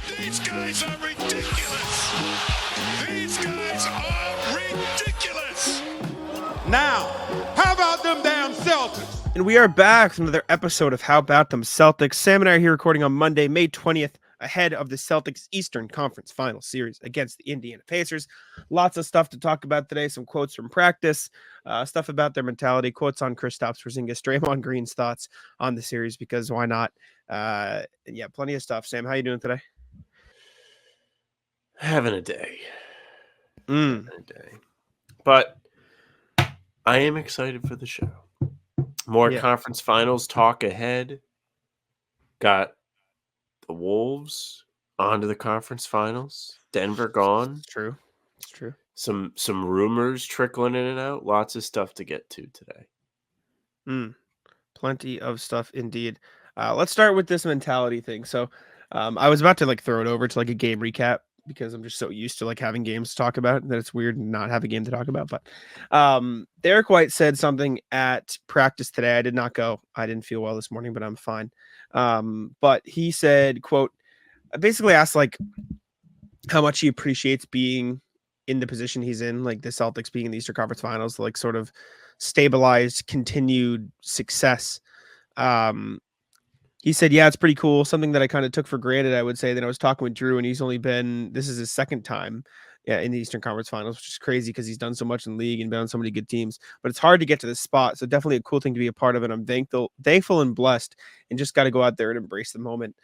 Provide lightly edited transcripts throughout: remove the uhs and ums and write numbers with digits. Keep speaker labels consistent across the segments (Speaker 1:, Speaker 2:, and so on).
Speaker 1: These guys are ridiculous. These guys are ridiculous.
Speaker 2: Now, how about them damn Celtics?
Speaker 3: And we are back with another episode of How About Them Celtics. Sam and I are here recording on Monday, May 20th, ahead of the Celtics Eastern Conference Final Series against the Indiana Pacers. Lots of stuff to talk about today. Some quotes from practice, stuff about their mentality, quotes on Kristaps Porzingis, Draymond Green's thoughts on the series, because why not? Yeah, plenty of stuff. Sam, how you doing today?
Speaker 4: Having a day.
Speaker 3: Mm.
Speaker 4: Having a day. But I am excited for the show. More conference finals talk ahead. Got the Wolves onto the conference finals. Denver gone.
Speaker 3: It's true. It's true.
Speaker 4: Some rumors trickling in and out. Lots of stuff to get to today.
Speaker 3: Plenty of stuff indeed. Let's start with this mentality thing. So I was about to throw it over to a game recap, because I'm just so used to having games to talk about that it's weird not have a game to talk about. But Derek White said something at practice today. I did not go. I didn't feel well this morning, but I'm fine. But he said, quote, basically asked how much he appreciates being in the position he's in, the Celtics being in the Eastern Conference Finals, sort of stabilized, continued success. He said, yeah, it's pretty cool. Something that I kind of took for granted, I would say. Then I was talking with Drew, and he's only been, this is his second time in the Eastern Conference Finals, which is crazy because he's done so much in the league and been on so many good teams. But it's hard to get to this spot. So definitely a cool thing to be a part of. And I'm thankful and blessed, and just got to go out there and embrace the moment.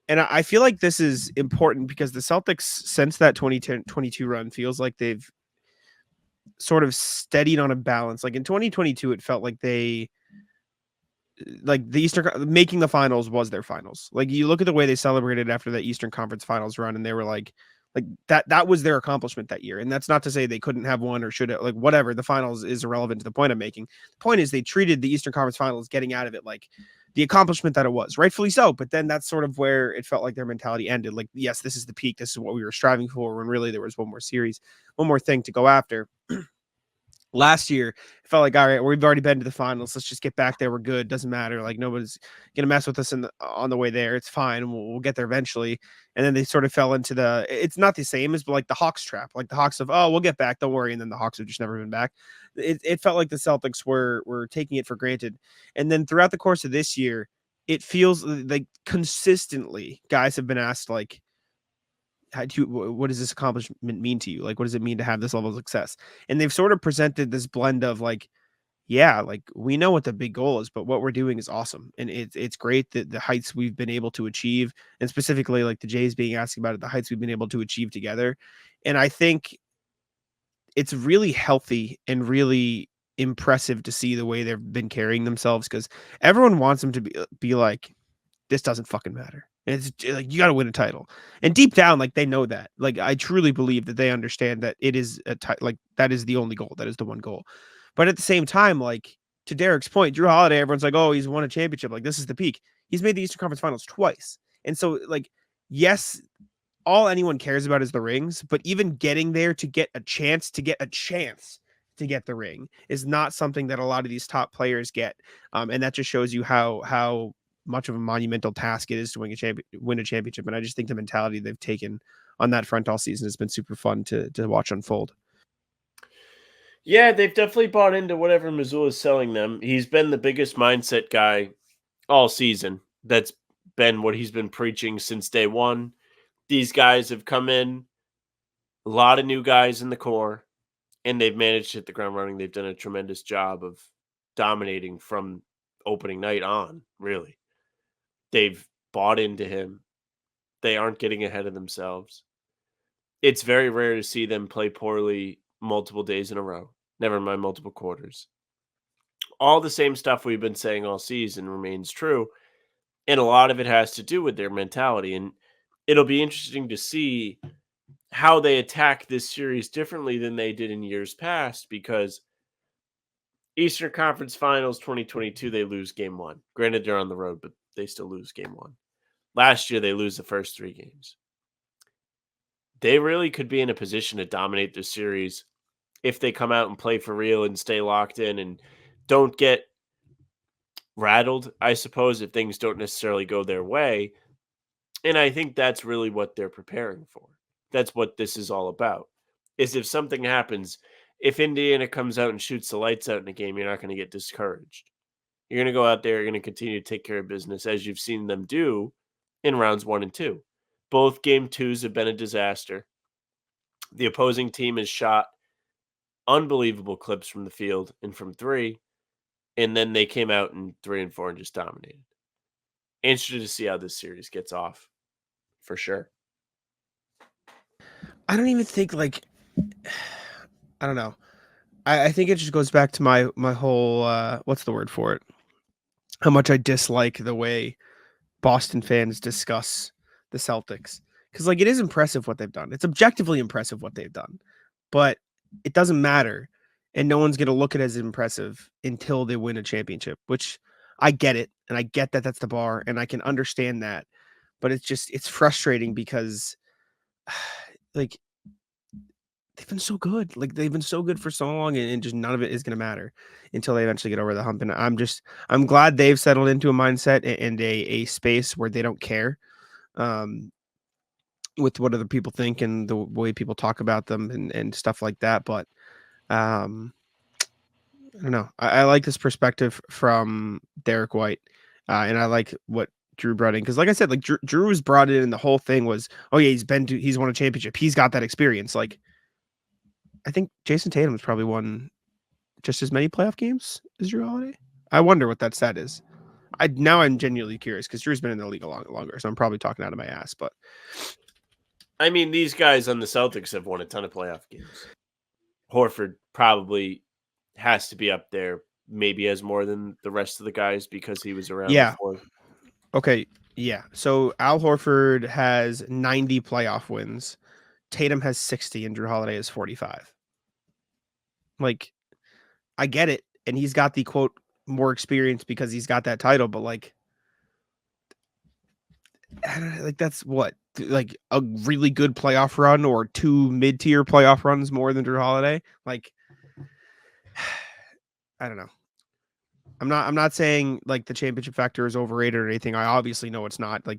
Speaker 3: And I feel like this is important because the Celtics, since that 2022 run, feels like they've sort of steadied on a balance. In 2022, it felt like the Eastern, making the finals was their finals. You look at the way they celebrated after that Eastern Conference Finals run, and they were that was their accomplishment that year. And that's not to say they couldn't have won or should have, whatever. The finals is irrelevant to the point I'm making. The point is they treated the Eastern Conference Finals, getting out of it, the accomplishment that it was, rightfully so. But then that's sort of where it felt like their mentality ended. Yes, this is the peak. This is what we were striving for, when really there was one more series, one more thing to go after. Last year, it felt like, all right, we've already been to the finals. Let's just get back there. We're good. Doesn't matter. Nobody's gonna mess with us on the way there. It's fine. We'll get there eventually. And then they sort of fell into it's not the same as, but the Hawks trap, the Hawks of, oh, we'll get back. Don't worry. And then the Hawks have just never been back. It felt like the Celtics were taking it for granted. And then throughout the course of this year, it feels like consistently guys have been asked, what does this accomplishment mean to you? What does it mean to have this level of success? And they've sort of presented this blend of we know what the big goal is, but what we're doing is awesome. And it's great that the heights we've been able to achieve, and specifically the Jays being asked about it, the heights we've been able to achieve together. And I think it's really healthy and really impressive to see the way they've been carrying themselves, because everyone wants them to be this doesn't fucking matter. It's you got to win a title, and deep down, they know that. I truly believe that they understand that it is that is the only goal. That is the one goal. But at the same time, to Derek's point, Drew Holiday, everyone's oh, he's won a championship. This is the peak. He's made the Eastern Conference Finals twice, and so yes, all anyone cares about is the rings. But even getting there to get a chance to get the ring is not something that a lot of these top players get, and that just shows you how much of a monumental task it is to win a championship. And I just think the mentality they've taken on that front all season has been super fun to watch unfold.
Speaker 4: Yeah, they've definitely bought into whatever Mazzulla is selling them. He's been the biggest mindset guy all season. That's been what he's been preaching since day one. These guys have come in, a lot of new guys in the core, and they've managed to hit the ground running. They've done a tremendous job of dominating from opening night on, really. They've bought into him. They aren't getting ahead of themselves. It's very rare to see them play poorly multiple days in a row, never mind multiple quarters. All the same stuff we've been saying all season remains true, and a lot of it has to do with their mentality. And it'll be interesting to see how they attack this series differently than they did in years past, because Eastern Conference Finals 2022, they lose game one. Granted, they're on the road, but they still lose game one. Last year, they lose the first three games. They really could be in a position to dominate the series if they come out and play for real and stay locked in and don't get rattled, I suppose, if things don't necessarily go their way. And I think that's really what they're preparing for. That's what this is all about. Is if something happens, if Indiana comes out and shoots the lights out in a game, you're not going to get discouraged. You're going to go out there, you're going to continue to take care of business as you've seen them do in rounds 1 and 2. Both game 2s have been a disaster. The opposing team has shot unbelievable clips from the field and from 3, and then they came out in 3 and 4 and just dominated. Interested to see how this series gets off, for sure.
Speaker 3: I don't even think I don't know. I think it just goes back to my whole what's the word for it? How much I dislike the way Boston fans discuss the Celtics. Because it is impressive what they've done. It's objectively impressive what they've done. But it doesn't matter. And no one's going to look at it as impressive until they win a championship, which I get it. And I get that that's the bar. And I can understand that. But it's frustrating because they've been so good. They've been so good for so long, and just none of it is going to matter until they eventually get over the hump. And I'm glad they've settled into a mindset and a space where they don't care with what other people think and the way people talk about them and stuff like that. But I don't know. I like this perspective from Derek White, and I like what Drew brought in, because like I said, Drew was brought in and the whole thing was, oh yeah, he's won a championship, he's got that experience. I think Jason Tatum's probably won just as many playoff games as Drew Holiday. I wonder what that stat is. I'm genuinely curious because Drew's been in the league a lot longer, so I'm probably talking out of my ass. But
Speaker 4: I mean, these guys on the Celtics have won a ton of playoff games. Horford probably has to be up there, maybe has more than the rest of the guys because he was around before.
Speaker 3: Okay, yeah. So Al Horford has 90 playoff wins. Tatum has 60 and Drew Holiday has 45. I get it. And he's got the quote more experience because he's got that title, but that's what, a really good playoff run or 2 mid-tier playoff runs more than Drew Holiday. I don't know. I'm not saying the championship factor is overrated or anything. I obviously know it's not. But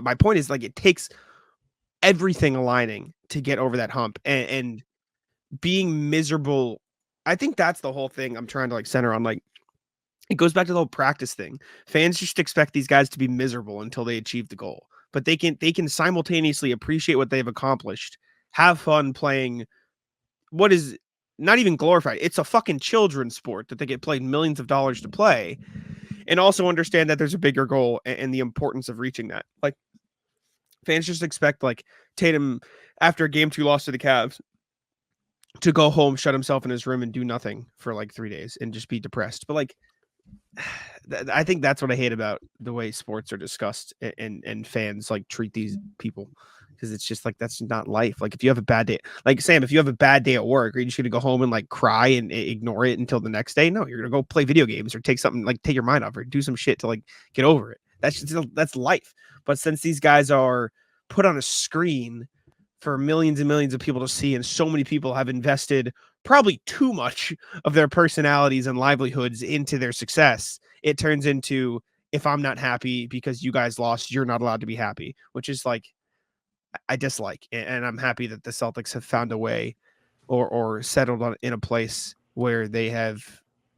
Speaker 3: my point is it takes everything aligning to get over that hump, and being miserable. I think that's the whole thing I'm trying to center on. It goes back to the whole practice thing. Fans just expect these guys to be miserable until they achieve the goal, but they can simultaneously appreciate what they've accomplished, have fun playing what is not even glorified. It's a fucking children's sport that they get paid millions of dollars to play, and also understand that there's a bigger goal and the importance of reaching that. Fans just expect Tatum after a game 2 loss to the Cavs to go home, shut himself in his room and do nothing for 3 days and just be depressed. But I think that's what I hate about the way sports are discussed and fans treat these people, because it's just that's not life. If you have a bad day, Sam, if you have a bad day at work, are you just gonna go home and cry and ignore it until the next day? No, you're gonna go play video games or take something take your mind off or do some shit to get over it. That's life. But since these guys are put on a screen for millions and millions of people to see, and so many people have invested probably too much of their personalities and livelihoods into their success, it turns into, if I'm not happy because you guys lost, you're not allowed to be happy, which is I dislike. And I'm happy that the Celtics have found a way or settled in a place where they have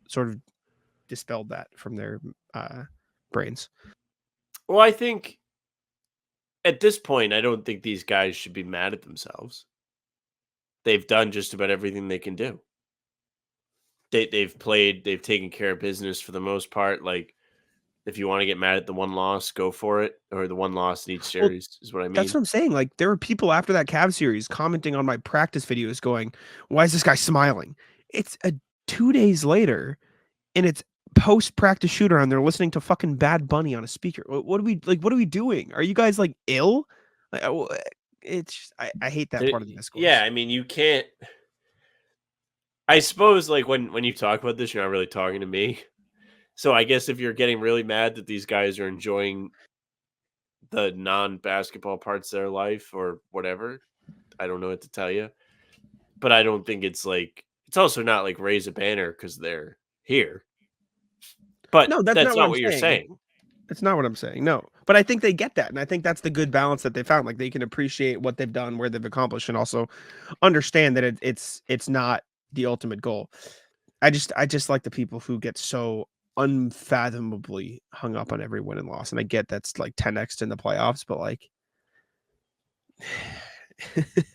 Speaker 3: sort of dispelled that from their brains.
Speaker 4: Well, I think at this point, I don't think these guys should be mad at themselves. They've done just about everything they can do. They've played, they've taken care of business for the most part. If you want to get mad at the one loss, go for it. Or the one loss in each series is what I mean.
Speaker 3: That's what I'm saying. There were people after that Cavs series commenting on my practice videos going, why is this guy smiling? It's 2 days later and it's post-practice shooter and they're listening to fucking Bad Bunny on a speaker. What are we doing? Are you guys ill? It's just, I hate that part of the discourse.
Speaker 4: Yeah, I mean, you can't. I suppose when you talk about this, you're not really talking to me. So I guess if you're getting really mad that these guys are enjoying the non-basketball parts of their life or whatever, I don't know what to tell you. But I don't think it's it's also not raise a banner because they're here. But
Speaker 3: no,
Speaker 4: that's not what you're saying.
Speaker 3: It's not what I'm saying. No, but I think they get that, and I think that's the good balance that they found. Like they can appreciate what they've done, where they've accomplished, and also understand that it's not the ultimate goal. I just like the people who get so unfathomably hung up on every win and loss, and I get that's like 10x in the playoffs, but like,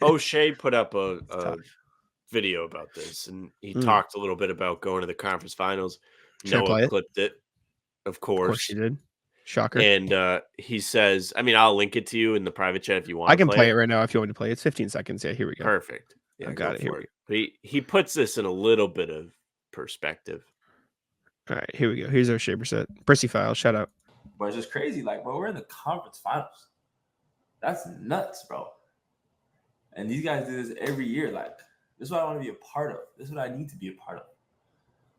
Speaker 4: O'Shea put up a
Speaker 3: tough.
Speaker 4: video about this, and he talked a little bit about going to the conference finals.
Speaker 3: Should I
Speaker 4: Noah
Speaker 3: play it?
Speaker 4: clipped it, of
Speaker 3: Of course she
Speaker 4: course.
Speaker 3: did. Shocker.
Speaker 4: And he says, I mean, I'll link it to you in the private chat if you want
Speaker 3: I
Speaker 4: to
Speaker 3: can play it
Speaker 4: it.
Speaker 3: right now if you want to play it. It's 15 seconds. Yeah, here we go.
Speaker 4: Perfect. Yeah,
Speaker 3: I got it. Here
Speaker 4: for
Speaker 3: we go.
Speaker 4: But he puts this in a little bit of perspective.
Speaker 3: All right, here we go. Here's our Shaper set. Prissy file. Shout out.
Speaker 5: But it's just crazy. Like, bro, we're in the conference finals. That's nuts, bro. And these guys do this every year. Like, this is what I want to be a part of. This is what I need to be a part of.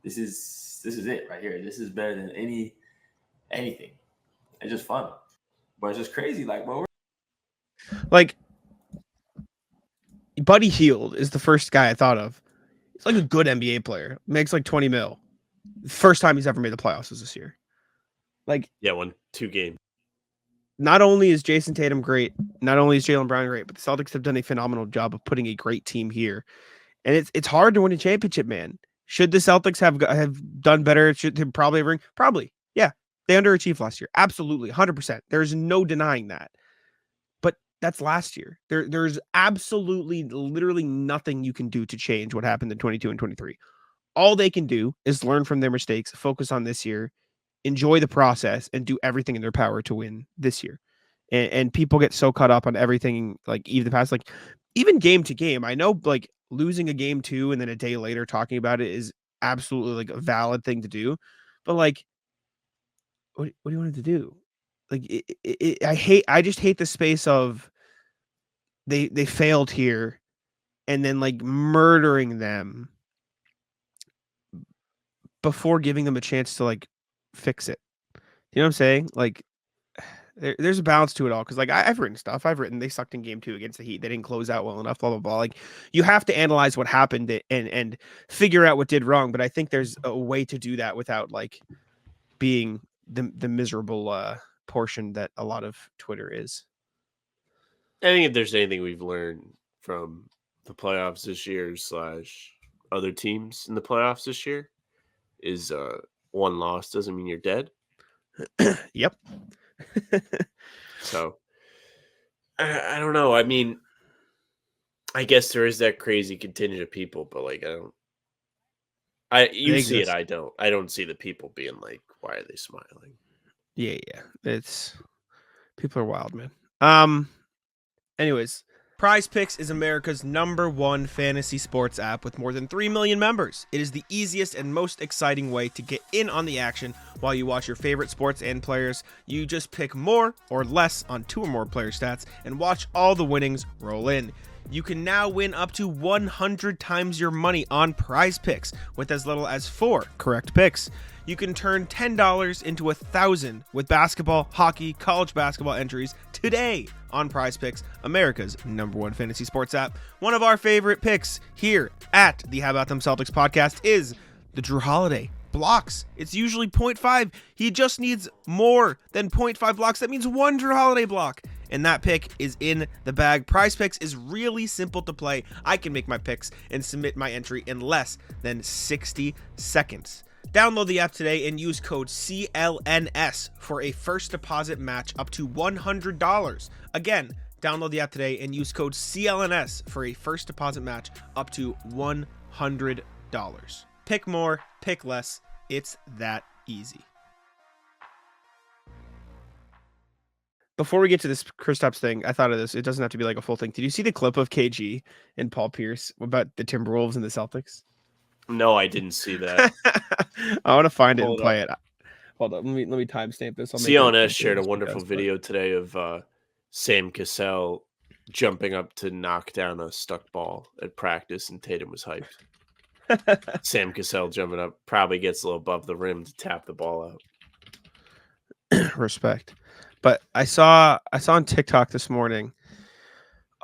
Speaker 5: This is it right here. This is better than anything. It's just fun. But it's just crazy. Like, bro,
Speaker 3: Like, Buddy Hield is the first guy I thought of. He's like a good NBA player. Makes like 20 mil. First time he's ever made the playoffs was this year. Like,
Speaker 4: Yeah, won 2 games.
Speaker 3: not only is Jason Tatum great, not only is Jaylen Brown great, but the Celtics have done a phenomenal job of putting a great team here. And it's hard to win a championship, man. Should the Celtics have done better? Should they probably ring? Probably. Yeah. They underachieved last year. Absolutely. 100%. There's no denying that. But that's last year. There's absolutely literally nothing you can do to change what happened in 22 and 23. All they can do is learn from their mistakes, focus on this year, enjoy the process, and do everything in their power to win this year. And people get so caught up on everything, like even the past, like even game to game. I know like losing a game 2 and then a day later talking about it is absolutely like a valid thing to do. But like, what do you want it to do? Like, I just hate the space of they failed here and then like murdering them before giving them a chance to like fix it. You know what I'm saying? Like, there's a balance to it all because like I've written stuff. I've written they sucked in game 2 against the Heat. They didn't close out well enough. Blah blah blah. Like you have to analyze what happened and figure out what did wrong. But I think there's a way to do that without like being the miserable portion that a lot of Twitter is.
Speaker 4: I think if there's anything we've learned from the playoffs this year / other teams in the playoffs this year is one loss doesn't mean you're dead.
Speaker 3: Yep.
Speaker 4: So I don't know. I mean, I guess there is that crazy contingent of people, but like you see it. I don't see the people being like, why are they smiling?
Speaker 3: Yeah. It's people are wild, man. Anyways, Prize Picks is America's #1 fantasy sports app with more than 3 million members. It is the easiest and most exciting way to get in on the action while you watch your favorite sports and players. You just pick more or less on 2 or more player stats and watch all the winnings roll in. You can now win up to 100 times your money on Prize Picks with as little as 4 correct picks. You can turn $10 into 1,000 with basketball, hockey, college basketball entries today on Prize Picks, America's #1 fantasy sports app. One of our favorite picks here at the How About Them Celtics podcast is the Drew Holiday blocks. It's usually 0.5. He just needs more than 0.5 blocks. That means 1 Drew Holiday block. And that pick is in the bag. Prize Picks is really simple to play. I can make my picks and submit my entry in less than 60 seconds. Download the app today and use code CLNS for a first deposit match up to $100. Again, download the app today and use code CLNS for a first deposit match up to $100. Pick more, pick less. It's that easy. Before we get to this Kristaps thing, I thought of this. It doesn't have to be like a full thing. Did you see the clip of KG and Paul Pierce about the Timberwolves and the Celtics?
Speaker 4: No, I didn't see that.
Speaker 3: I want to find it and play it. Hold on, let me timestamp this.
Speaker 4: CLNS shared a wonderful video today of Sam Cassell jumping up to knock down a stuck ball at practice, and Tatum was hyped. Sam Cassell jumping up probably gets a little above the rim to tap the ball out.
Speaker 3: Respect. But I saw on TikTok this morning.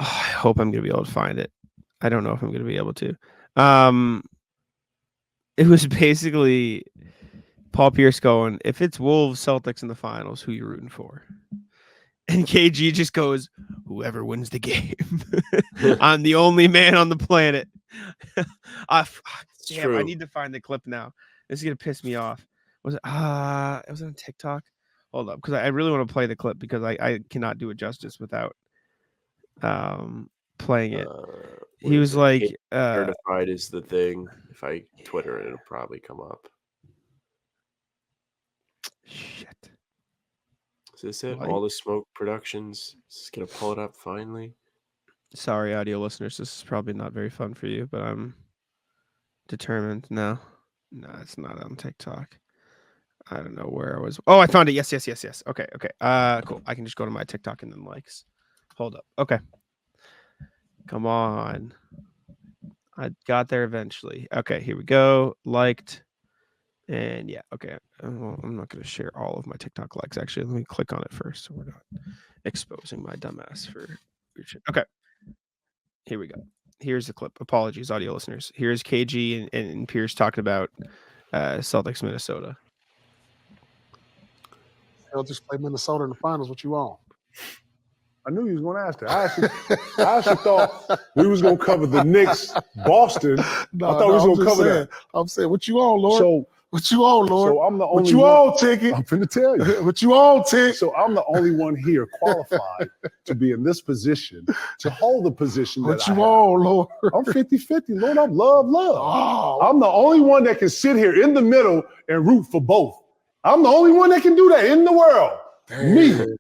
Speaker 3: Oh, I hope I'm gonna be able to find it. I don't know if I'm gonna be able to. It was basically Paul Pierce going, if it's Wolves Celtics in the finals, who you rooting for? And KG just goes, whoever wins the game. I'm the only man on the planet.
Speaker 4: It's
Speaker 3: Damn,
Speaker 4: true.
Speaker 3: I need to find the clip now. This is gonna piss me off. Was it? It was on TikTok. Hold up, because I really want to play the clip because I cannot do it justice without playing it. He was like,
Speaker 4: certified is the thing. If I Twitter it, it'll probably come up.
Speaker 3: shit.
Speaker 4: Is this it?
Speaker 3: What?
Speaker 4: All the Smoke Productions. Is this gonna pull it up finally?
Speaker 3: Sorry, audio listeners. This is probably not very fun for you, but I'm determined. No, it's not on TikTok. I don't know where I was. Oh, I found it. Yes. Okay. Cool. I can just go to my TikTok and then likes. Hold up. Okay. Come on. I got there eventually. Okay, here we go. Liked. And yeah, okay. Well, I'm not going to share all of my TikTok likes. Actually, let me click on it first so we're not exposing my dumbass for. Okay. Here we go. Here's the clip. Apologies, audio listeners. Here's KG and Pierce talking about Celtics, Minnesota.
Speaker 6: Celtics play Minnesota in the finals. What you on?
Speaker 7: I knew you was going to ask that. I actually thought we was going to cover the Knicks, Boston.
Speaker 6: No,
Speaker 7: I thought we was going to cover that.
Speaker 6: I'm saying, what you on, Lord?
Speaker 7: So,
Speaker 6: what you on, Lord?
Speaker 7: so I'm the only
Speaker 6: what you
Speaker 7: one.
Speaker 6: on, Ticket?
Speaker 7: I'm finna tell you.
Speaker 6: What you on, Tick?
Speaker 7: So I'm the only one here qualified to be in this position, to hold the position
Speaker 6: What
Speaker 7: that
Speaker 6: you
Speaker 7: I have.
Speaker 6: on, Lord?
Speaker 7: I'm 50-50, Lord. I'm love.
Speaker 6: Oh,
Speaker 7: I'm the only one that can sit here in the middle and root for both. I'm the only one that can do that in the world.
Speaker 6: damn.
Speaker 7: Me.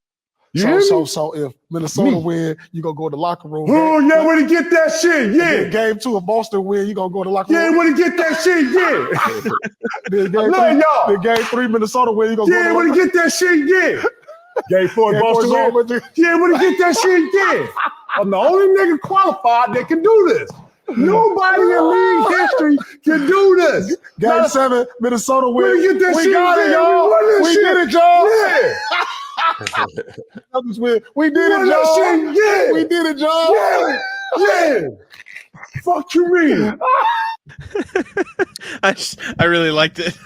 Speaker 7: You hear me?
Speaker 6: So if Minnesota
Speaker 7: Me.
Speaker 6: win, you gonna go to the locker room.
Speaker 7: Oh, yeah, where to get that shit? Yeah.
Speaker 6: Game 2 of Boston win, you gonna go to the locker
Speaker 7: Yeah,
Speaker 6: room.
Speaker 7: where to get that shit? Yeah.
Speaker 6: Then
Speaker 7: I love y'all.
Speaker 6: Then game 3 Minnesota win, you gonna
Speaker 7: Yeah,
Speaker 6: go
Speaker 7: where
Speaker 6: to
Speaker 7: to
Speaker 6: the
Speaker 7: get that shit? Yeah. Game 4
Speaker 6: Game
Speaker 7: Boston
Speaker 6: four
Speaker 7: win.
Speaker 6: is over.
Speaker 7: Yeah, where to get that shit? Yeah. I'm the only nigga qualified that can do this. Nobody in league history can do this.
Speaker 6: Game 7, Minnesota win.
Speaker 7: Where to get that
Speaker 6: we
Speaker 7: shit?
Speaker 6: got it,
Speaker 7: Yeah,
Speaker 6: y'all.
Speaker 7: we won that
Speaker 6: We
Speaker 7: shit.
Speaker 6: did it, y'all.
Speaker 7: Yeah.
Speaker 6: Celtics win. We did
Speaker 7: Won
Speaker 6: it,
Speaker 7: that
Speaker 6: y'all.
Speaker 7: shit. Yeah.
Speaker 6: We did it, y'all.
Speaker 7: Yeah. Yeah. Fuck you mean?
Speaker 3: I really liked it.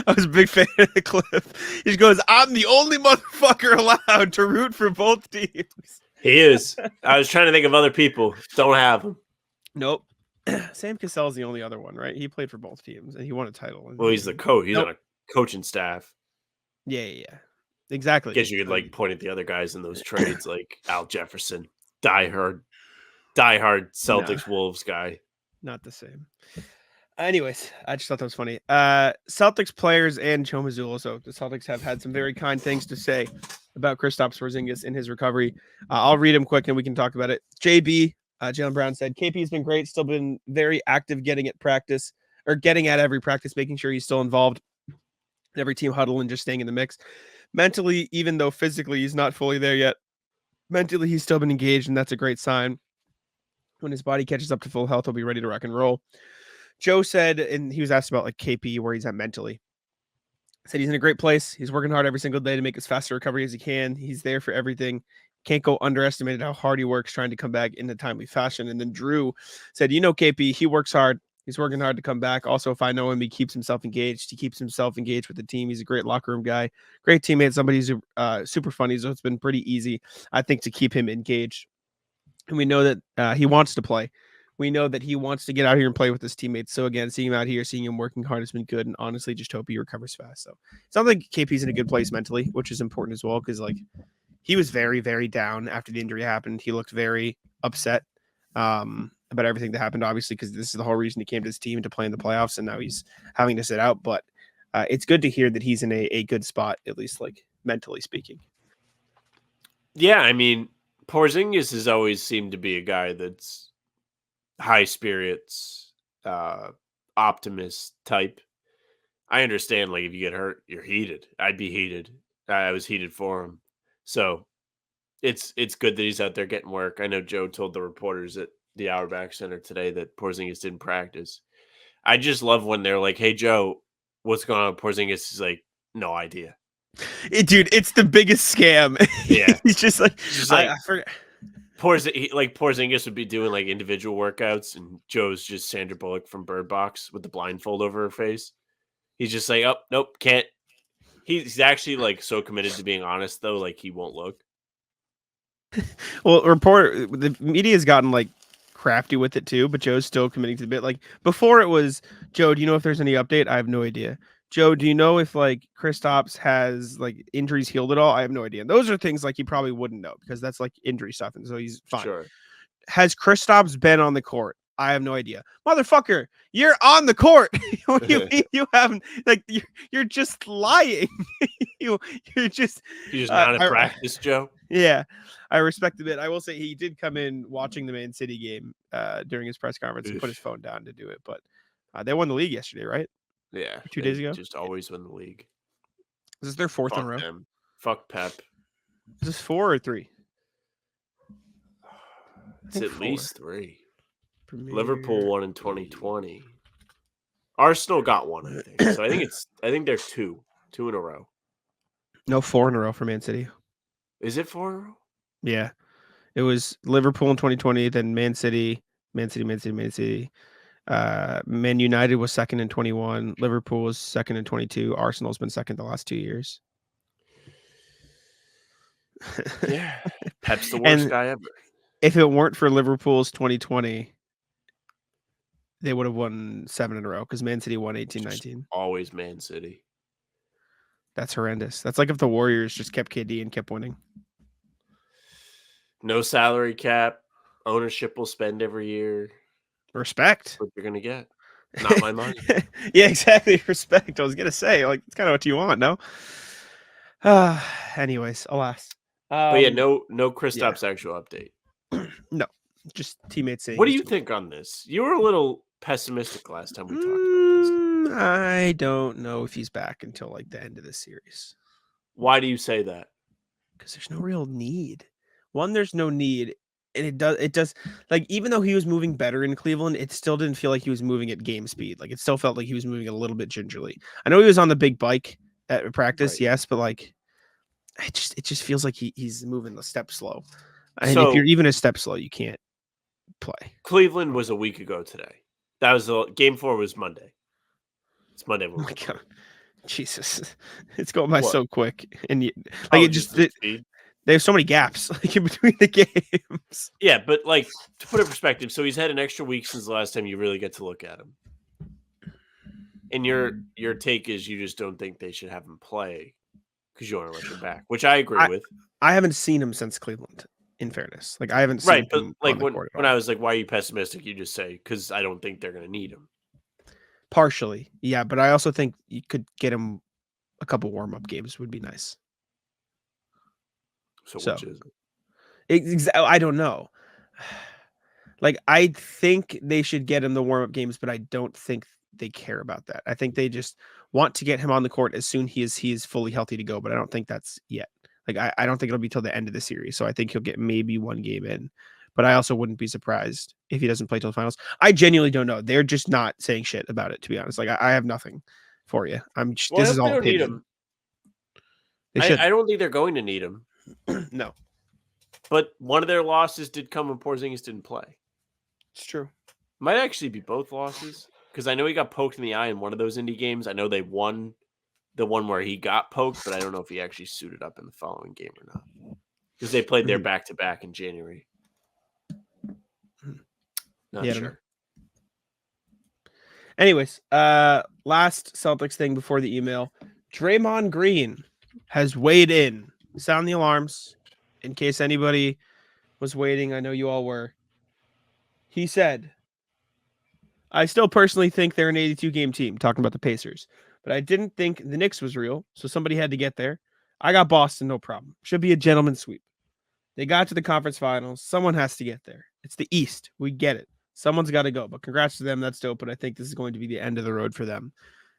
Speaker 3: I was a big fan of the clip. He just goes, I'm the only motherfucker allowed to root for both teams.
Speaker 4: He is. I was trying to think of other people. Don't have him.
Speaker 3: Nope. Sam Cassell's the only other one, right? He played for both teams and he won a title.
Speaker 4: Well, he's the coach. He's
Speaker 3: Nope.
Speaker 4: on a coaching staff.
Speaker 3: Yeah. Exactly.
Speaker 4: Guess you could like point at the other guys in those trades, like Al Jefferson, diehard Celtics Wolves guy.
Speaker 3: Not the same. Anyways, I just thought that was funny. Celtics players and Joe Mazzulla. So the Celtics have had some very kind things to say about Kristaps Porzingis in his recovery. I'll read them quick and we can talk about it. JB, Jalen Brown said, KP's been great, still been very active getting at every practice, making sure he's still involved in every team huddle and just staying in the mix. Mentally, even though physically he's not fully there yet, mentally he's still been engaged, and that's a great sign. When his body catches up to full health, he'll be ready to rock and roll. Joe said, and he was asked about like KP, where he's at mentally. Said he's in a great place. He's working hard every single day to make as fast a recovery as he can. He's there for everything. Can't go underestimated how hard he works trying to come back in a timely fashion. And then Drew said, KP, he works hard. He's working hard to come back. Also, if I know him, he keeps himself engaged. He keeps himself engaged with the team. He's a great locker room guy, great teammate, somebody who's super funny. So it's been pretty easy, I think, to keep him engaged. And we know that he wants to play. We know that he wants to get out here and play with his teammates. So again, seeing him out here, seeing him working hard has been good. And honestly, just hope he recovers fast. So it sounds like KP's in a good place mentally, which is important as well. Cause like he was very, very down after the injury happened. He looked very upset about everything that happened, obviously, because this is the whole reason he came to his team to play in the playoffs. And now he's having to sit out. But it's good to hear that he's in a good spot, at least like mentally speaking.
Speaker 4: Yeah. I mean, Porzingis has always seemed to be a guy that's high spirits, optimist type. I understand, like, if you get hurt, you're heated. I'd be heated. I was heated for him. So it's good that he's out there getting work. I know Joe told the reporters at the Auerbach Center today that Porzingis didn't practice. I just love when they're like, hey, Joe, what's going on with Porzingis? He's like, no idea.
Speaker 3: Dude, it's the biggest scam.
Speaker 4: Yeah.
Speaker 3: He's just like,
Speaker 4: I
Speaker 3: forgot.
Speaker 4: Porzingis would be doing like individual workouts, and Joe's just Sandra Bullock from Bird Box with the blindfold over her face. He's just like, oh, nope, can't. He's actually like so committed to being honest, though, like he won't look.
Speaker 3: Well, the media's gotten like crafty with it too, but Joe's still committing to the bit. Like before, it was Joe. Do you know if there's any update? I have no idea. Joe, do you know if like Kristaps has like injuries healed at all? I have no idea. And those are things like he probably wouldn't know because that's like injury stuff, and so he's fine.
Speaker 4: Sure.
Speaker 3: Has Kristaps been on the court? I have no idea. Motherfucker, you're on the court. What do you mean you haven't? Like you're just lying. you're just
Speaker 4: not at practice, Joe.
Speaker 3: Yeah, I respect a bit. I will say he did come in watching the Man City game during his press conference and put his phone down to do it. But they won the league yesterday, right?
Speaker 4: Yeah,
Speaker 3: 2 days ago.
Speaker 4: Just always win the league.
Speaker 3: Is this their fourth in a row?
Speaker 4: Them. Fuck Pep.
Speaker 3: Is this 4 or 3?
Speaker 4: It's at
Speaker 3: 4.
Speaker 4: least 3.
Speaker 3: Premier...
Speaker 4: Liverpool won in 2020. Arsenal got one, I think. So I think they're 2 in a row.
Speaker 3: No, 4 in a row for Man City.
Speaker 4: Is it 4 in a row?
Speaker 3: Yeah, it was Liverpool in 2020, then Man City. Man United was second in 21. Liverpool was second in 22. Arsenal's been second the last 2 years.
Speaker 4: Yeah, Pep's the worst guy ever.
Speaker 3: If it weren't for Liverpool's 2020, they would have won 7 in a row because Man City won 18-19.
Speaker 4: Always Man City.
Speaker 3: That's horrendous. That's like if the Warriors just kept KD and kept winning.
Speaker 4: No salary cap. Ownership will spend every year.
Speaker 3: Respect.
Speaker 4: That's what you're going to get. Not my money.
Speaker 3: Yeah, exactly. Respect. I was going to say, like, it's kind of what you want, no? Anyways, alas.
Speaker 4: But yeah, no Kristaps actual update.
Speaker 3: No, just teammates saying.
Speaker 4: What do you think on this? You were a little pessimistic last time we talked about this.
Speaker 3: I don't know if he's back until like the end of this series.
Speaker 4: Why do you say that?
Speaker 3: Because there's no real need. One, there's no need, and it does like even though he was moving better in Cleveland, it still didn't feel like he was moving at game speed. Like it still felt like he was moving a little bit gingerly. I know he was on the big bike at practice, right. Yes, but like it just feels like he's moving a step slow. And if you're even a step slow, you can't play.
Speaker 4: Cleveland was a week ago today. That was game 4 was Monday. It's Monday.
Speaker 3: Oh my God. Jesus. It's going by so quick. And they have so many gaps like in between the games.
Speaker 4: Yeah, but like to put it in perspective, so he's had an extra week since the last time you really get to look at him. And your take is you just don't think they should have him play because you want to let him back, which I agree with. I
Speaker 3: haven't seen him since Cleveland. In fairness, like I haven't seen him
Speaker 4: but like when I was like, "Why are you pessimistic?" You just say, "Because I don't think they're going to need him."
Speaker 3: Partially, yeah, but I also think you could get him a couple warm-up games would be nice.
Speaker 4: So which is it?
Speaker 3: I don't know. Like I think they should get him the warm-up games, but I don't think they care about that. I think they just want to get him on the court as soon he is fully healthy to go, but I don't think that's yet. Like I don't think it'll be till the end of the series. So I think he'll get maybe one game in. But I also wouldn't be surprised if he doesn't play till the finals. I genuinely don't know. They're just not saying shit about it, to be honest. Like I have nothing for you. This is all opinion.
Speaker 4: I don't think they're going to need him.
Speaker 3: No.
Speaker 4: But one of their losses did come when Porzingis didn't play.
Speaker 3: It's true.
Speaker 4: Might actually be both losses. Because I know he got poked in the eye in one of those indie games. I know they won the one where he got poked, but I don't know if he actually suited up in the following game or not. Because they played their back-to-back in January. Not sure.
Speaker 3: Anyways, last Celtics thing before the email. Draymond Green has weighed in. Sound the alarms. In case anybody was waiting, I know you all were. He said, I still personally think they're an 82-game team, talking about the Pacers. But I didn't think the Knicks was real, so somebody had to get there. I got Boston, no problem. Should be a gentleman's sweep. They got to the conference finals. Someone has to get there. It's the East. We get it. Someone's got to go. But congrats to them. That's dope. But I think this is going to be the end of the road for them.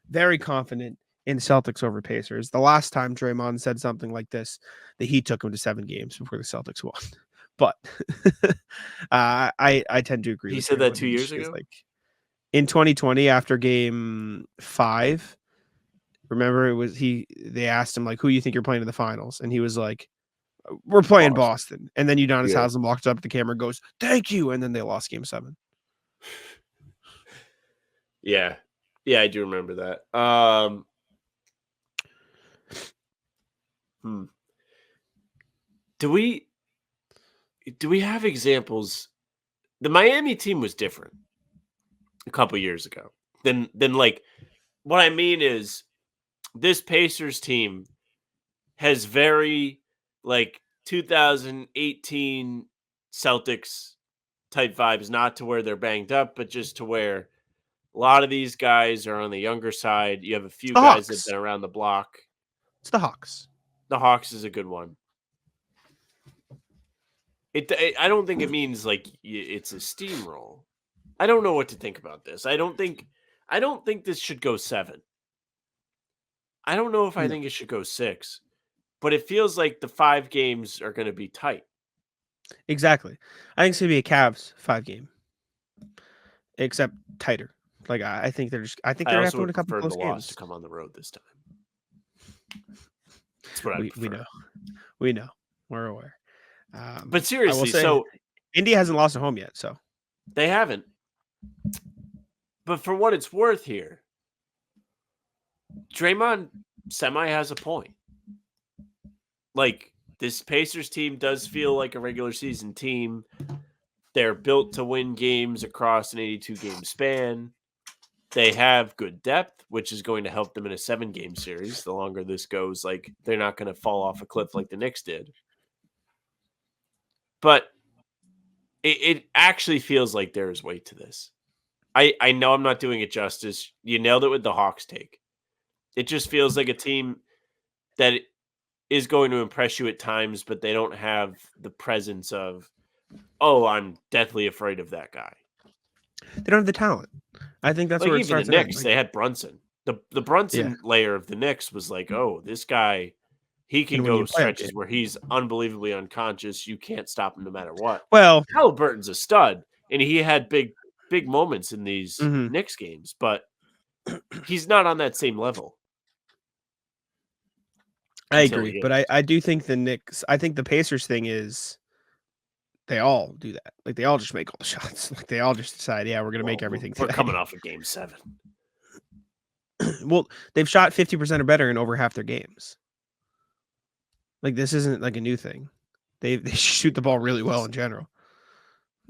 Speaker 3: Very confident in Celtics over Pacers. The last time Draymond said something like this, the Heat took him to 7 games before the Celtics won. But I tend to agree.
Speaker 4: He said that 2 years ago?
Speaker 3: Like in 2020 after game 5. Remember, they asked him, like, who you think you're playing in the finals? And he was like, we're playing Boston. And then Udonis Haslem walks up to the camera and goes, thank you. And then they lost game 7.
Speaker 4: Yeah. Yeah, I do remember that. Do we have examples? The Miami team was different a couple years ago than like what I mean is this Pacers team has very like 2018 Celtics type vibes, not to where they're banged up, but just to where a lot of these guys are on the younger side. You have a few
Speaker 3: the
Speaker 4: guys that
Speaker 3: Hawks.
Speaker 4: have been around the block.
Speaker 3: It's the Hawks.
Speaker 4: The Hawks is a good one. I don't think it means like it's a steamroll. I don't know what to think about this. I don't think this should go 7. I don't know if I think it should go 6, but it feels like the 5 games are going to be tight.
Speaker 3: Exactly. I think it's gonna be a Cavs 5 game, except tighter. Like I think they're
Speaker 4: I
Speaker 3: gonna have
Speaker 4: also
Speaker 3: to win a
Speaker 4: would
Speaker 3: couple
Speaker 4: prefer
Speaker 3: close
Speaker 4: the loss
Speaker 3: games.
Speaker 4: to come on the road this time. That's what I
Speaker 3: We
Speaker 4: prefer.
Speaker 3: know, we're aware.
Speaker 4: But seriously,
Speaker 3: say,
Speaker 4: so
Speaker 3: Indy hasn't lost at home yet, so
Speaker 4: they haven't. But for what it's worth here, Draymond semi has a point. Like, this Pacers team does feel like a regular season team. They're built to win games across an 82-game span. They have good depth, which is going to help them in a 7-game series. The longer this goes, like, they're not going to fall off a cliff like the Knicks did. But it actually feels like there is weight to this. I know I'm not doing it justice. You nailed it with the Hawks take. It just feels like a team that is going to impress you at times, but they don't have the presence of, oh, I'm deathly afraid of that guy.
Speaker 3: they don't have the talent. I think that's
Speaker 4: like
Speaker 3: where it
Speaker 4: even the
Speaker 3: starts.
Speaker 4: Knicks, they had Brunson. The Brunson layer of the Knicks was like, oh, this guy, he can go stretches where he's unbelievably unconscious. You can't stop him no matter what.
Speaker 3: Well,
Speaker 4: Halliburton's a stud, and he had big moments in these Knicks games, but he's not on that same level.
Speaker 3: I agree, but I do think the Knicks. I think the Pacers thing is they all do that. Like they all just make all the shots. Like they all just decide, yeah, we're gonna make everything.
Speaker 4: We're
Speaker 3: today.
Speaker 4: coming off of Game 7.
Speaker 3: Well, they've shot 50% or better in over half their games. Like this isn't like a new thing. They shoot the ball really well in general.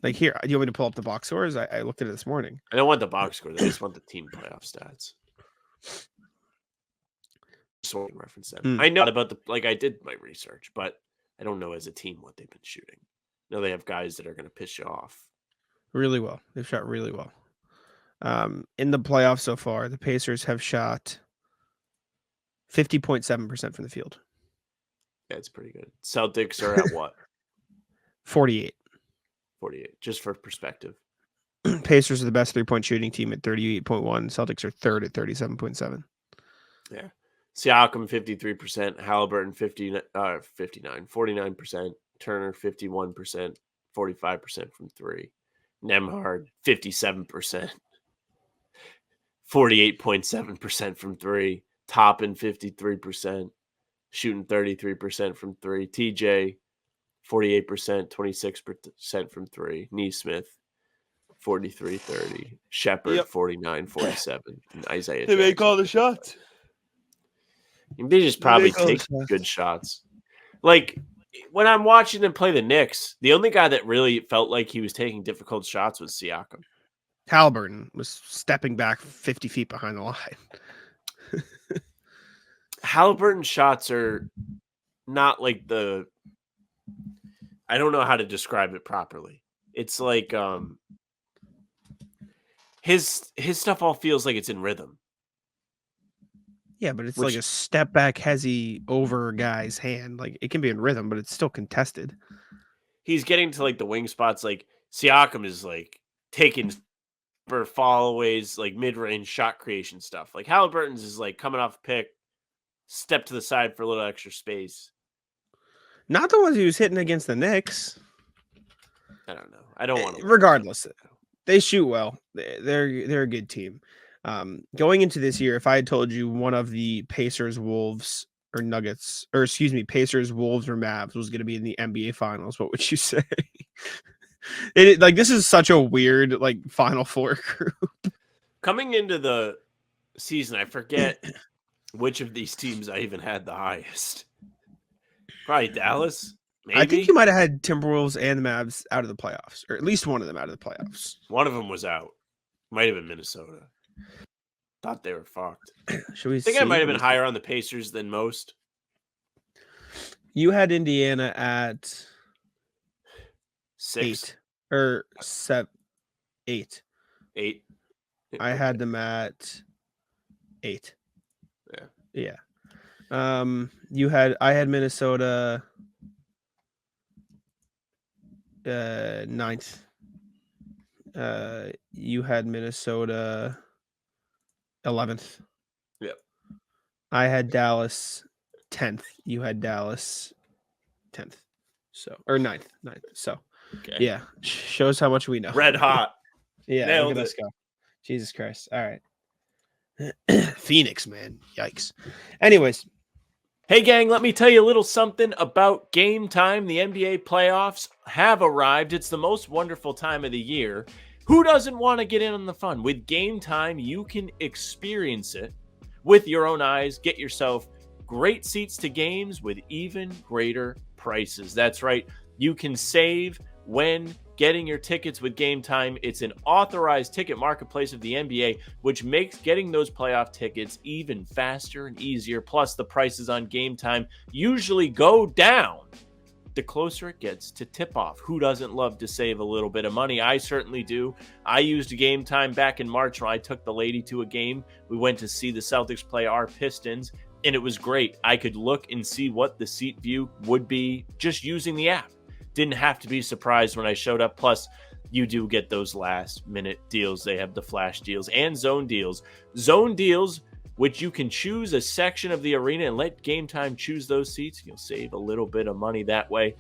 Speaker 3: Like here, you want me to pull up the box scores? I looked at it this morning.
Speaker 4: I don't want the box score. I just want the team playoff stats. So I can reference them. I know about I did my research, but I don't know as a team what they've been shooting. I know they have guys that are going to piss you off.
Speaker 3: Really well. They've shot really well. In the playoffs so far, the Pacers have shot 50.7% from the field.
Speaker 4: Yeah, it's pretty good. Celtics are at what?
Speaker 3: 48.
Speaker 4: 48, just for perspective.
Speaker 3: Pacers are the best three-point shooting team at 38.1. Celtics are third at 37.7.
Speaker 4: Yeah. Siakam 53%, Halliburton 49%, Turner 51%, 45% from 3. Nembhard 57%, 48.7% from 3. Toppin 53%, shooting 33% from 3. TJ 48%, 26% from 3. Neesmith 43-30. Shepard 49-47. And Isaiah
Speaker 3: They make
Speaker 4: Jackson.
Speaker 3: all the shots.
Speaker 4: They just probably take good shots. Like when I'm watching them play the Knicks, the only guy that really felt like he was taking difficult shots was Siakam.
Speaker 3: Halliburton was stepping back 50 feet behind the line.
Speaker 4: Halliburton's shots are not like the. I don't know how to describe it properly. It's like his stuff all feels like it's in rhythm.
Speaker 3: Yeah, but it's like a step back hezzy over a guy's hand. Like it can be in rhythm, but it's still contested.
Speaker 4: He's getting to like the wing spots. Like Siakam is like taking for followaways, like mid-range shot creation stuff. Like Halliburton's is like coming off a pick, step to the side for a little extra space.
Speaker 3: Not the ones he was hitting against the Knicks.
Speaker 4: I don't know. I don't want to.
Speaker 3: Regardless, they shoot well. They're a good team. Going into this year, if I had told you one of the Pacers, Wolves, or Nuggets, or excuse me, Pacers, Wolves, or Mavs was going to be in the NBA Finals, what would you say? This is such a weird like Final Four group.
Speaker 4: Coming into the season. I forget which of these teams I even had the highest. Probably Dallas. Maybe.
Speaker 3: I think you might have had Timberwolves and the Mavs out of the playoffs, or at least one of them out of the playoffs.
Speaker 4: One of them was out. Might have been Minnesota. Thought they were fucked.
Speaker 3: Should we
Speaker 4: I think I might have been higher on the Pacers than most.
Speaker 3: You had Indiana at
Speaker 4: 6.
Speaker 3: 8 or 7, 8.
Speaker 4: 8.
Speaker 3: I had them at 8.
Speaker 4: Yeah.
Speaker 3: I had Minnesota 9th. You had Minnesota 11th.
Speaker 4: Yep.
Speaker 3: I had Dallas 10th. You had Dallas 10th. So, or 9th. So,
Speaker 4: Okay.
Speaker 3: yeah, shows how much we know.
Speaker 4: Red hot.
Speaker 3: Yeah,
Speaker 4: Nailed
Speaker 3: look at
Speaker 4: it.
Speaker 3: us go. Jesus Christ. All right. Phoenix, man. Yikes. Anyways,
Speaker 4: Hey, gang, let me tell you a little something about Game Time. The NBA playoffs have arrived. It's the most wonderful time of the year. Who doesn't want to get in on the fun? With Game Time, you can experience it with your own eyes. Get yourself great seats to games with even greater prices. That's right. You can save when getting your tickets with Game Time. It's an authorized ticket marketplace of the NBA, which makes getting those playoff tickets even faster and easier. Plus, the prices on Game Time usually go down the closer it gets to tip-off. Who doesn't love to save a little bit of money? I certainly do. I used Game Time back in March when I took the lady to a game. We went to see the Celtics play our Pistons, and it was great. I could look and see what the seat view would be just using the app. Didn't have to be surprised when I showed up. Plus, you do get those last-minute deals. They have the flash deals and zone deals. Zone deals, which you can choose a section of the arena and let Game Time choose those seats. You'll save a little bit of money that way.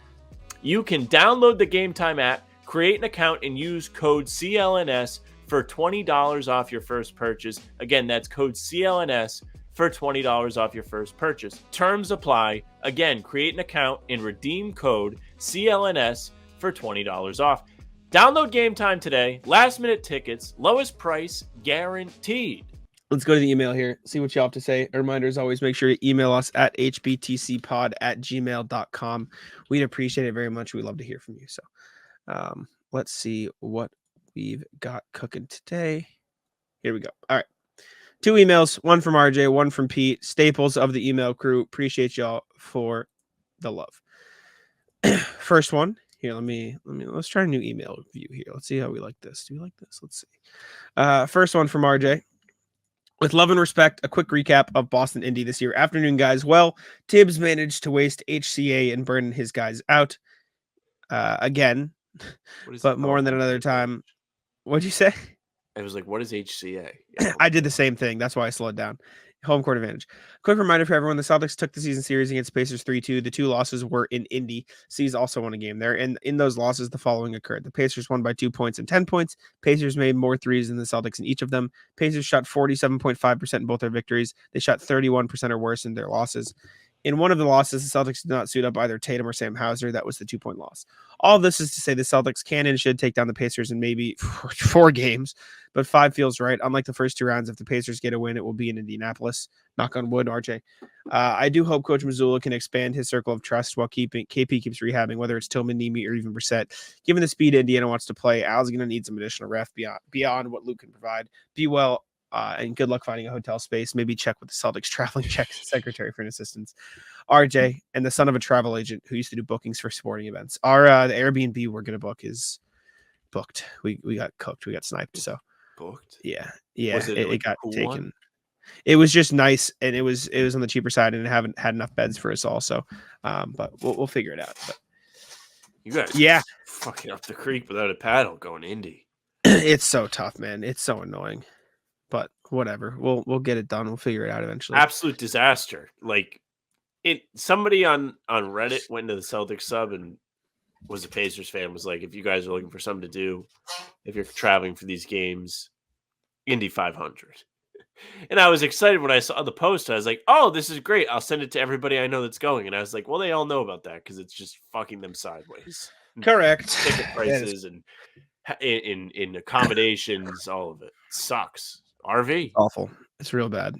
Speaker 4: You can download the Game Time app, create an account, and use code CLNS for $20 off your first purchase. Again, that's code CLNS for $20 off your first purchase. Terms apply. Again, create an account and redeem code CLNS for $20 off. Download Game Time today. Last minute tickets, lowest price guaranteed.
Speaker 3: let's go to the email here, see what y'all have to say. A reminder, as always, make sure to email us at hbtcpod@gmail.com. We'd appreciate it very much. We'd love to hear from you. So let's see what we've got cooking today. Here we go. All right. 2 emails, one from RJ, one from Pete, staples of the email crew. Appreciate y'all for the love. First one here. Let's try a new email view here. Let's see how we like this. Do we like this? Let's see. First one from RJ. With love and respect, a quick recap of Boston Indy this year. Afternoon, guys. Well, Tibbs managed to waste HCA and burn his guys out again, but more than another time. What'd you say?
Speaker 4: I was like, what is HCA? Yeah.
Speaker 3: I did the same thing. That's why I slowed down. Home court advantage. Quick reminder for everyone, the Celtics took the season series against Pacers 3-2. The 2 losses were in Indy. C's also won a game there. And in those losses, the following occurred. The Pacers won by 2 points and 10 points. Pacers made more threes than the Celtics in each of them. Pacers shot 47.5% in both their victories. They shot 31% or worse in their losses. In one of the losses, the Celtics did not suit up either Tatum or Sam Hauser. That was the 2-point loss. All of this is to say the Celtics can and should take down the Pacers in maybe 4 games, but 5 feels right. Unlike the first 2 rounds, if the Pacers get a win, it will be in Indianapolis. Knock on wood, RJ. I do hope Coach Mazzulla can expand his circle of trust while KP keeps rehabbing, whether it's Tillman, Nemi, or even Brissett. Given the speed Indiana wants to play, Al's going to need some additional ref beyond what Luke can provide. Be well. And good luck finding a hotel space. Maybe check with the Celtics traveling check secretary for an assistance. RJ and the son of a travel agent who used to do bookings for sporting events. Our the Airbnb we're gonna book is booked. We got cooked. We got sniped. So
Speaker 4: Booked?
Speaker 3: yeah.
Speaker 4: Was it
Speaker 3: It
Speaker 4: like
Speaker 3: got
Speaker 4: cool
Speaker 3: taken.
Speaker 4: one?
Speaker 3: It was just nice, and it was on the cheaper side, and it haven't had enough beds for us all. So, but we'll figure it out. But
Speaker 4: You guys,
Speaker 3: yeah,
Speaker 4: fucking up the creek without a paddle going Indy.
Speaker 3: it's so tough, man. It's so annoying. But whatever, we'll get it done. We'll figure it out eventually.
Speaker 4: Absolute disaster. Like somebody on Reddit went to the Celtics sub and was a Pacers fan, was like, if you guys are looking for something to do, if you're traveling for these games, Indy 500. And I was excited when I saw the post. I was like, oh, this is great. I'll send it to everybody I know that's going. And I was like, well, they all know about that because it's just fucking them sideways.
Speaker 3: Correct.
Speaker 4: Ticket prices and in accommodations, all of it sucks. RV.
Speaker 3: Awful. It's real bad.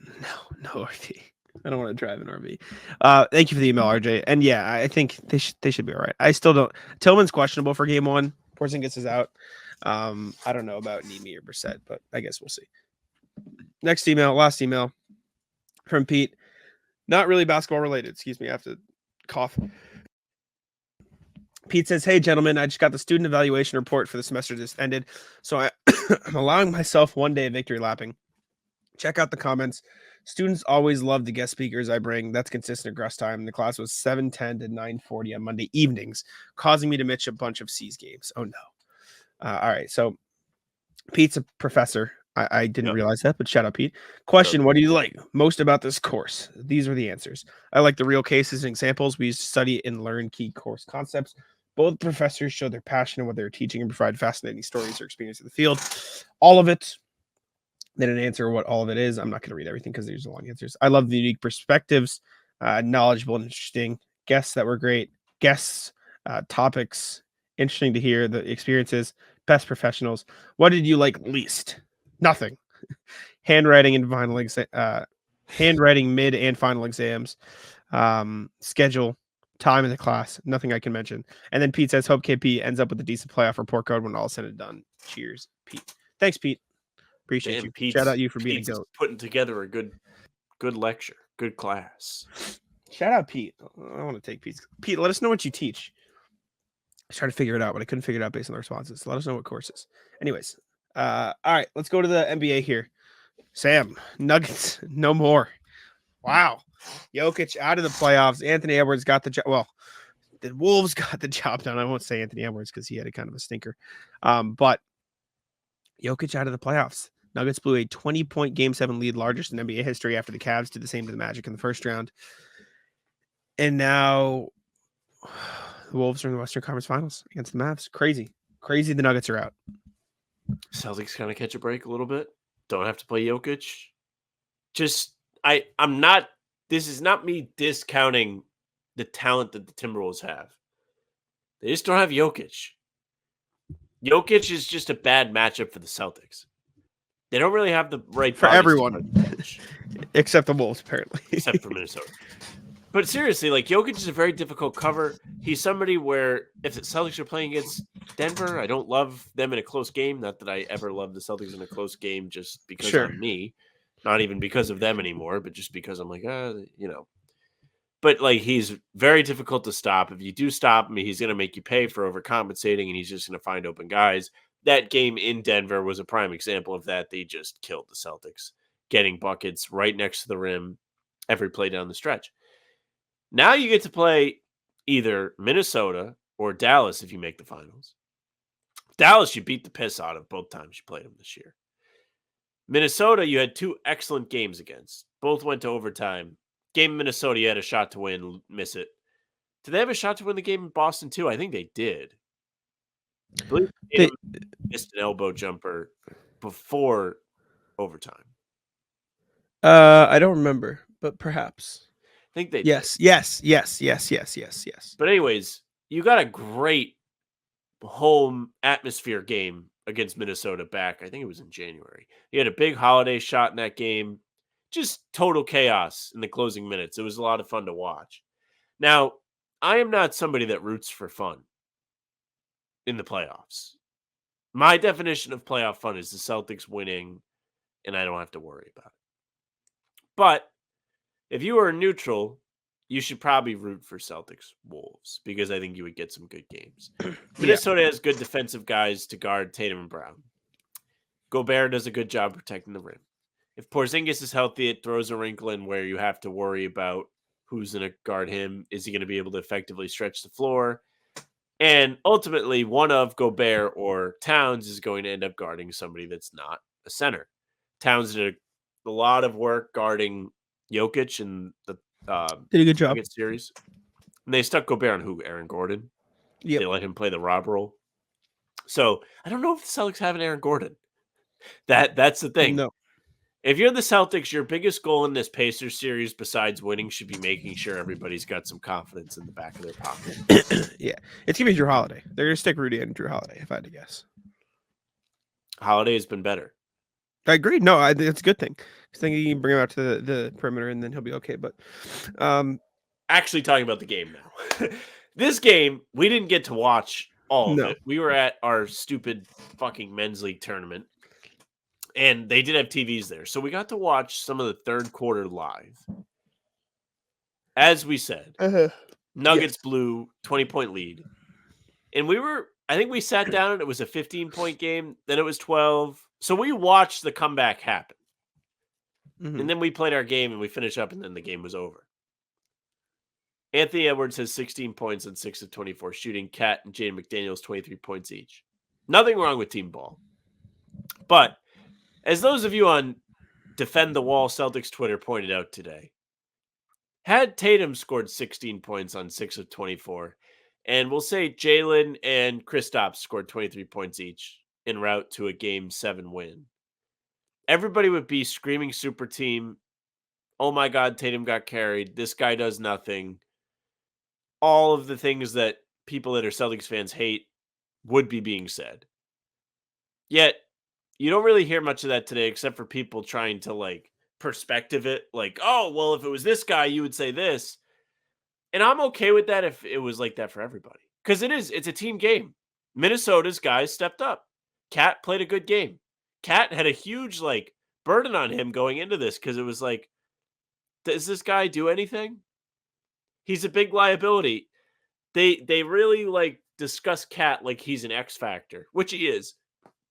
Speaker 3: No RV. I don't want to drive an RV. Thank you for the email, RJ. And yeah, I think they should be all right. I still don't. Tillman's questionable for game 1. Porzingis is out. I don't know about Nemi or Brissett, but I guess we'll see. Next email, last email from Pete. Not really basketball related. Excuse me. I have to cough. Pete says, "Hey, gentlemen, I just got the student evaluation report for the semester just ended. So I'm allowing myself 1 day of victory lapping. Check out the comments. Students always love the guest speakers I bring. That's consistent across time. The class was 7:10 to 9:40 on Monday evenings, causing me to miss a bunch of C's games. Oh, no. All right. So Pete's a professor. I didn't realize that, but shout out, Pete. Question, what do you like most about this course? These are the answers. I like the real cases and examples. We used to study and learn key course concepts. Both professors show their passion in what they're teaching and provide fascinating stories or experience in the field. All of it. They didn't answer what all of it is. I'm not going to read everything because there's long answers. I love the unique perspectives, knowledgeable and interesting guests that were great. Guests, topics, interesting to hear the experiences, best professionals. What did you like least? Nothing. Handwriting and handwriting mid and final exams, schedule, time in the class. Nothing I can mention. And then Pete says, hope KP ends up with a decent playoff report card when all is said and done. Cheers, Pete. Thanks, Pete. Appreciate you. Shout out you for being a goat.
Speaker 4: Putting together a good lecture, good class.
Speaker 3: Shout out Pete. I want to take Pete. Pete, let us know what you teach. I tried to figure it out, but I couldn't figure it out based on the responses. Let us know what courses. Anyways, all right, let's go to the NBA here. Sam, Nuggets, no more. Wow. Jokic out of the playoffs. Anthony Edwards got the job. Well, the Wolves got the job done. I won't say Anthony Edwards because he had a kind of a stinker. But Jokic out of the playoffs. Nuggets blew a 20-point Game 7 lead, largest in NBA history, after the Cavs did the same to the Magic in the first round. And now the Wolves are in the Western Conference Finals against the Mavs. Crazy. Crazy the Nuggets are out.
Speaker 4: Celtics kind of catch a break a little bit. Don't have to play Jokic. I'm not, this is not me discounting the talent that the Timberwolves have. They just don't have Jokic. Jokic is just a bad matchup for the Celtics. They don't really have the right
Speaker 3: for everyone, except the Wolves, apparently,
Speaker 4: except for Minnesota. But seriously, like Jokic is a very difficult cover. He's somebody where if the Celtics are playing against Denver, I don't love them in a close game. Not that I ever love the Celtics in a close game, just because I'm me, not even because of them anymore, but just because I'm like, But like he's very difficult to stop. If you do stop him, he's going to make you pay for overcompensating, and he's just going to find open guys. That game in Denver was a prime example of that. They just killed the Celtics, getting buckets right next to the rim every play down the stretch. Now you get to play either Minnesota or Dallas if you make the finals. Dallas you beat the piss out of both times you played them this year. Minnesota you had 2 excellent games against. Both went to overtime. Game in Minnesota you had a shot to win, miss it. Did they have a shot to win the game in Boston too? I think they did. I believe they missed an elbow jumper before overtime.
Speaker 3: I don't remember, but perhaps.
Speaker 4: I think they
Speaker 3: yes.
Speaker 4: But anyways, you got a great home atmosphere game against Minnesota back. I think it was in January. You had a big Holiday shot in that game. Just total chaos in the closing minutes. It was a lot of fun to watch. Now, I am not somebody that roots for fun in the playoffs. My definition of playoff fun is the Celtics winning, and I don't have to worry about it. But if you are neutral, you should probably root for Celtics-Wolves because I think you would get some good games. Minnesota has good defensive guys to guard Tatum and Brown. Gobert does a good job protecting the rim. If Porzingis is healthy, it throws a wrinkle in where you have to worry about who's going to guard him. Is he going to be able to effectively stretch the floor? And ultimately, one of Gobert or Towns is going to end up guarding somebody that's not a center. Towns did a lot of work guarding Jokic in the
Speaker 3: did a good job
Speaker 4: series. And they stuck Gobert on who? Aaron Gordon. Yep. They let him play the Rob role. So I don't know if the Celtics have an Aaron Gordon. That's the thing.
Speaker 3: No.
Speaker 4: If you're the Celtics, your biggest goal in this Pacers series, besides winning, should be making sure everybody's got some confidence in the back of their pocket.
Speaker 3: Yeah. It's going to be Drew Holiday. They're going to stick Rudy and Drew Holiday, if I had to guess.
Speaker 4: Holiday has been better.
Speaker 3: I agree. No, I think it's a good thing. I think you can bring him out to the perimeter and then he'll be okay. But
Speaker 4: Actually, talking about the game now. This game, we didn't get to watch all of
Speaker 3: No.
Speaker 4: it. We were at our stupid fucking men's league tournament, and they did have TVs there. So we got to watch some of the third quarter live. As we said, Nuggets blew 20-point lead. And I think we sat down and it was a 15-point game. Then it was 12. So we watched the comeback happen.
Speaker 3: Mhm.
Speaker 4: And then we played our game and we finished up and then the game was over. Anthony Edwards has 16 points and 6 of 24 shooting. Cat and Jaden McDaniels 23 points each. Nothing wrong with team ball. But as those of you on Defend the Wall Celtics Twitter pointed out today, had Tatum scored 16 points on 6 of 24, and we'll say Jalen and Kristaps scored 23 points each en route to a Game 7 win, everybody would be screaming super team, oh my God, Tatum got carried, this guy does nothing. All of the things that people that are Celtics fans hate would be being said. Yet, you don't really hear much of that today, except for people trying to like perspective it. Like, oh, well, if it was this guy, you would say this. And I'm okay with that if it was like that for everybody. Because it's a team game. Minnesota's guys stepped up. Cat played a good game. Cat had a huge like burden on him going into this because it was like, does this guy do anything? He's a big liability. They really like discuss Cat like he's an X factor, which he is.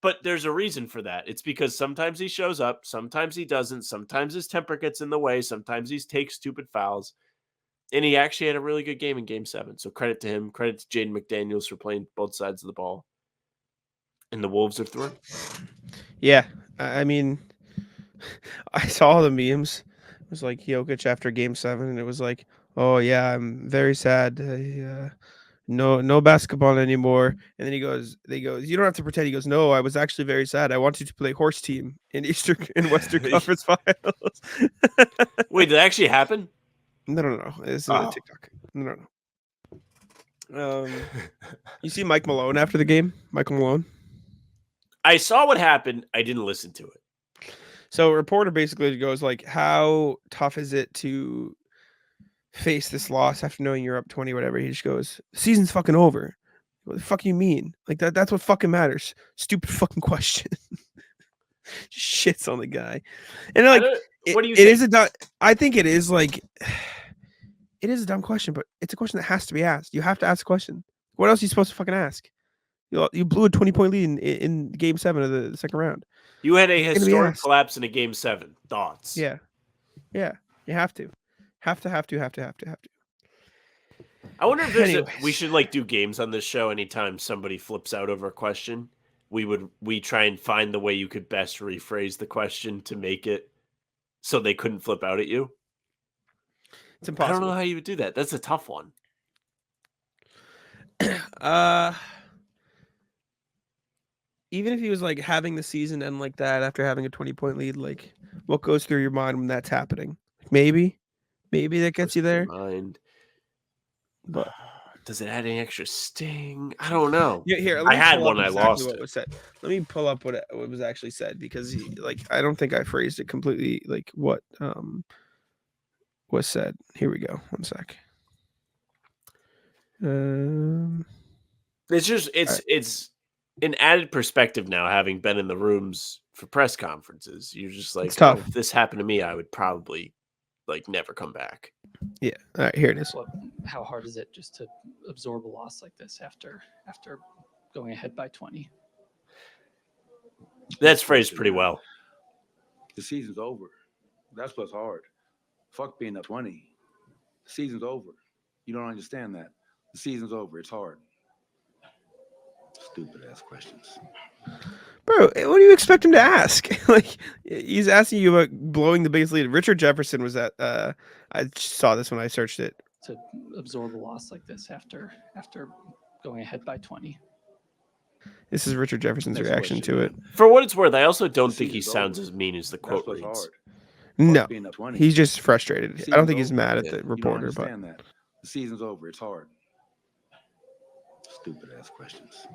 Speaker 4: But there's a reason for that. It's because sometimes he shows up, sometimes he doesn't, sometimes his temper gets in the way, sometimes he takes stupid fouls. And he actually had a really good game in Game 7. So credit to him. Credit to Jaden McDaniels for playing both sides of the ball. And the Wolves are through.
Speaker 3: Yeah, I mean, I saw the memes. It was like Jokic after Game 7, and it was like, oh yeah, I'm very sad. No basketball anymore. And then he goes, you don't have to pretend. He goes, no, I was actually very sad. I wanted to play horse team in Western Conference Finals.
Speaker 4: Wait, did that actually happen?
Speaker 3: No. It's TikTok. No. You see Mike Malone after the game? Michael Malone.
Speaker 4: I saw what happened. I didn't listen to it.
Speaker 3: So a reporter basically goes like, how tough is it to face this loss after knowing you're up 20, whatever? He just goes, season's fucking over. What the fuck you mean? Like that's what fucking matters. Stupid fucking question. Just shits on the guy. And like,
Speaker 4: what do you
Speaker 3: it
Speaker 4: think?
Speaker 3: is I think it is like, it is a dumb question, but it's a question that has to be asked. You have to ask a question. What else are you supposed to fucking ask? You blew a 20-point lead in Game 7 of the second round.
Speaker 4: You had a historic collapse in a Game 7. Thoughts?
Speaker 3: Yeah. You have to. Have to.
Speaker 4: I wonder if we should like do games on this show anytime somebody flips out over a question. We try and find the way you could best rephrase the question to make it so they couldn't flip out at you.
Speaker 3: It's impossible.
Speaker 4: I don't know how you would do that. That's a tough one.
Speaker 3: Even if he was like having the season end like that after having a 20-point lead, like what goes through your mind when that's happening? Maybe that gets you there.
Speaker 4: But does it add any extra sting? I don't know.
Speaker 3: Yeah, here.
Speaker 4: I had one. I lost
Speaker 3: what
Speaker 4: it.
Speaker 3: was said. Let me pull up what was actually said because I don't think I phrased it completely like what was said. Here we go. One sec.
Speaker 4: It's an added perspective now, having been in the rooms for press conferences. You're just like,
Speaker 3: it's tough.
Speaker 4: If this happened to me, I would probably like never come back.
Speaker 3: Yeah. All right, here it is.
Speaker 8: How hard is it just to absorb a loss like this after going ahead by 20?
Speaker 4: That's phrased pretty well.
Speaker 9: The season's over. That's what's hard. Fuck being up 20. The season's over. You don't understand that. The season's over. It's hard. Stupid ass questions.
Speaker 3: Bro, what do you expect him to ask? Like, he's asking you about blowing the biggest lead. Richard Jefferson was at. I saw this when I searched it.
Speaker 8: To absorb a loss like this after going ahead by 20.
Speaker 3: This is Richard Jefferson's reaction to it.
Speaker 4: For what it's worth, I also don't think he sounds as mean as the quote reads.
Speaker 3: No, he's just frustrated. I don't think he's mad at the reporter, but
Speaker 9: that. The season's over. It's hard. Stupid ass questions.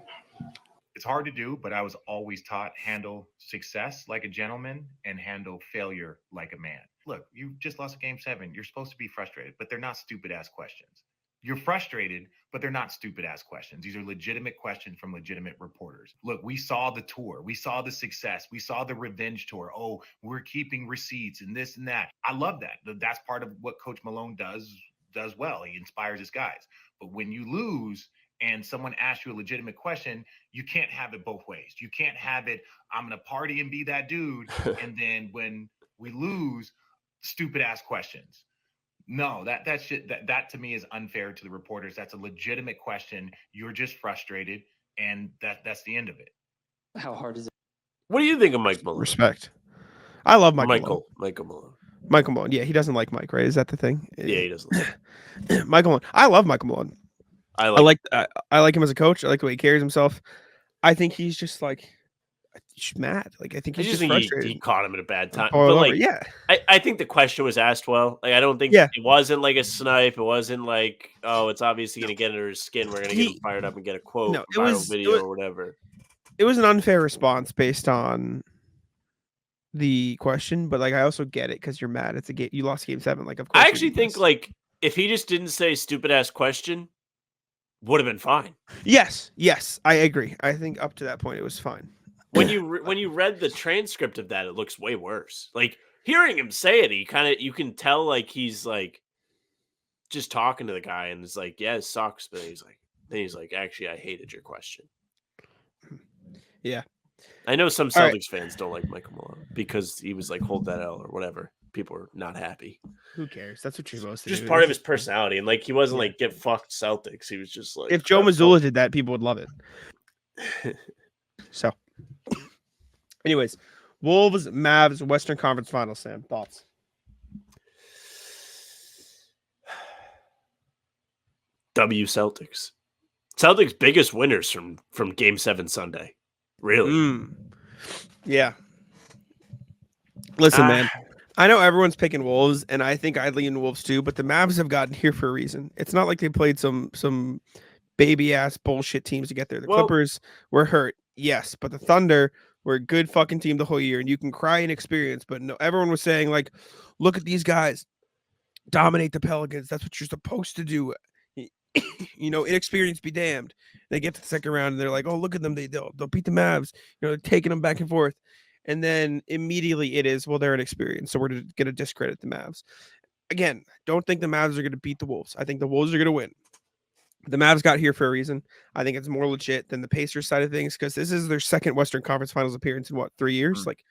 Speaker 10: hard to do, but I was always taught handle success like a gentleman and handle failure like a man. Look, you just lost a game 7. You're supposed to be frustrated, but they're not stupid ass questions. You're frustrated, but they're not stupid ass questions. These are legitimate questions from legitimate reporters. Look, we saw the tour. We saw the success. We saw the revenge tour. Oh, we're keeping receipts and this and that. I love that. That's part of what Coach Malone does well. He inspires his guys. But when you lose and someone asks you a legitimate question, you can't have it both ways. You can't have it, I'm going to party and be that dude. And then when we lose, stupid ass questions. No, that shit, that to me is unfair to the reporters. That's a legitimate question. You're just frustrated, and that's the end of it.
Speaker 8: How hard is it?
Speaker 4: What do you think of Mike Malone?
Speaker 3: Respect. I love Michael
Speaker 4: Malone.
Speaker 3: Michael Malone. Yeah, he doesn't like Mike, right? Is that the thing?
Speaker 4: Yeah, he doesn't.
Speaker 3: Michael Malone. I love Michael Malone. I like him as a coach. I like the way he carries himself. I think he's just like he's mad. Like I think he's just frustrated.
Speaker 4: He caught him at a bad time.
Speaker 3: But
Speaker 4: like,
Speaker 3: yeah,
Speaker 4: I think the question was asked well. Like I don't think it wasn't like a snipe. It wasn't like, oh, it's obviously going to get under his skin. We're going to get him fired up and get a quote, viral video or whatever.
Speaker 3: It was an unfair response based on the question, but like I also get it because you're mad. It's a game. You lost game 7. Like of course.
Speaker 4: I actually think like if he just didn't say stupid ass question, would have been fine.
Speaker 3: Yes, I agree. I think up to that point it was fine.
Speaker 4: When you read the transcript of that, it looks way worse. Like hearing him say it, you can tell like he's like just talking to the guy and it's like, yeah, it sucks, but he's like, actually, I hated your question.
Speaker 3: Yeah.
Speaker 4: I know some Celtics fans don't like Michael Malone because he was like, hold that L or whatever. People are not happy.
Speaker 3: Who cares? That's what you're supposed to
Speaker 4: do. Just
Speaker 3: do.
Speaker 4: part of his personality. And like, he wasn't like, get fucked Celtics. He was just like,
Speaker 3: if Joe Mazzulla did that, people would love it. So, anyways, Wolves, Mavs, Western Conference Finals, Sam. Thoughts?
Speaker 4: W Celtics. Celtics biggest winners from Game 7 Sunday. Really?
Speaker 3: Yeah. Listen, man. I know everyone's picking Wolves, and I think I'd lean Wolves too, but the Mavs have gotten here for a reason. It's not like they played some baby-ass bullshit teams to get there. The Clippers were hurt, yes, but the Thunder were a good fucking team the whole year, and you can cry in experience, but no, everyone was saying, like, look at these guys. Dominate the Pelicans. That's what you're supposed to do. You know, inexperience be damned. They get to the second round, and they're like, oh, look at them. They'll beat the Mavs. You know, they're taking them back and forth. And then immediately it is, well, they're inexperienced, so we're going to discredit the Mavs. Again, don't think the Mavs are going to beat the Wolves. I think the Wolves are going to win. The Mavs got here for a reason. I think it's more legit than the Pacers side of things because this is their second Western Conference Finals appearance in, 3 years? Like,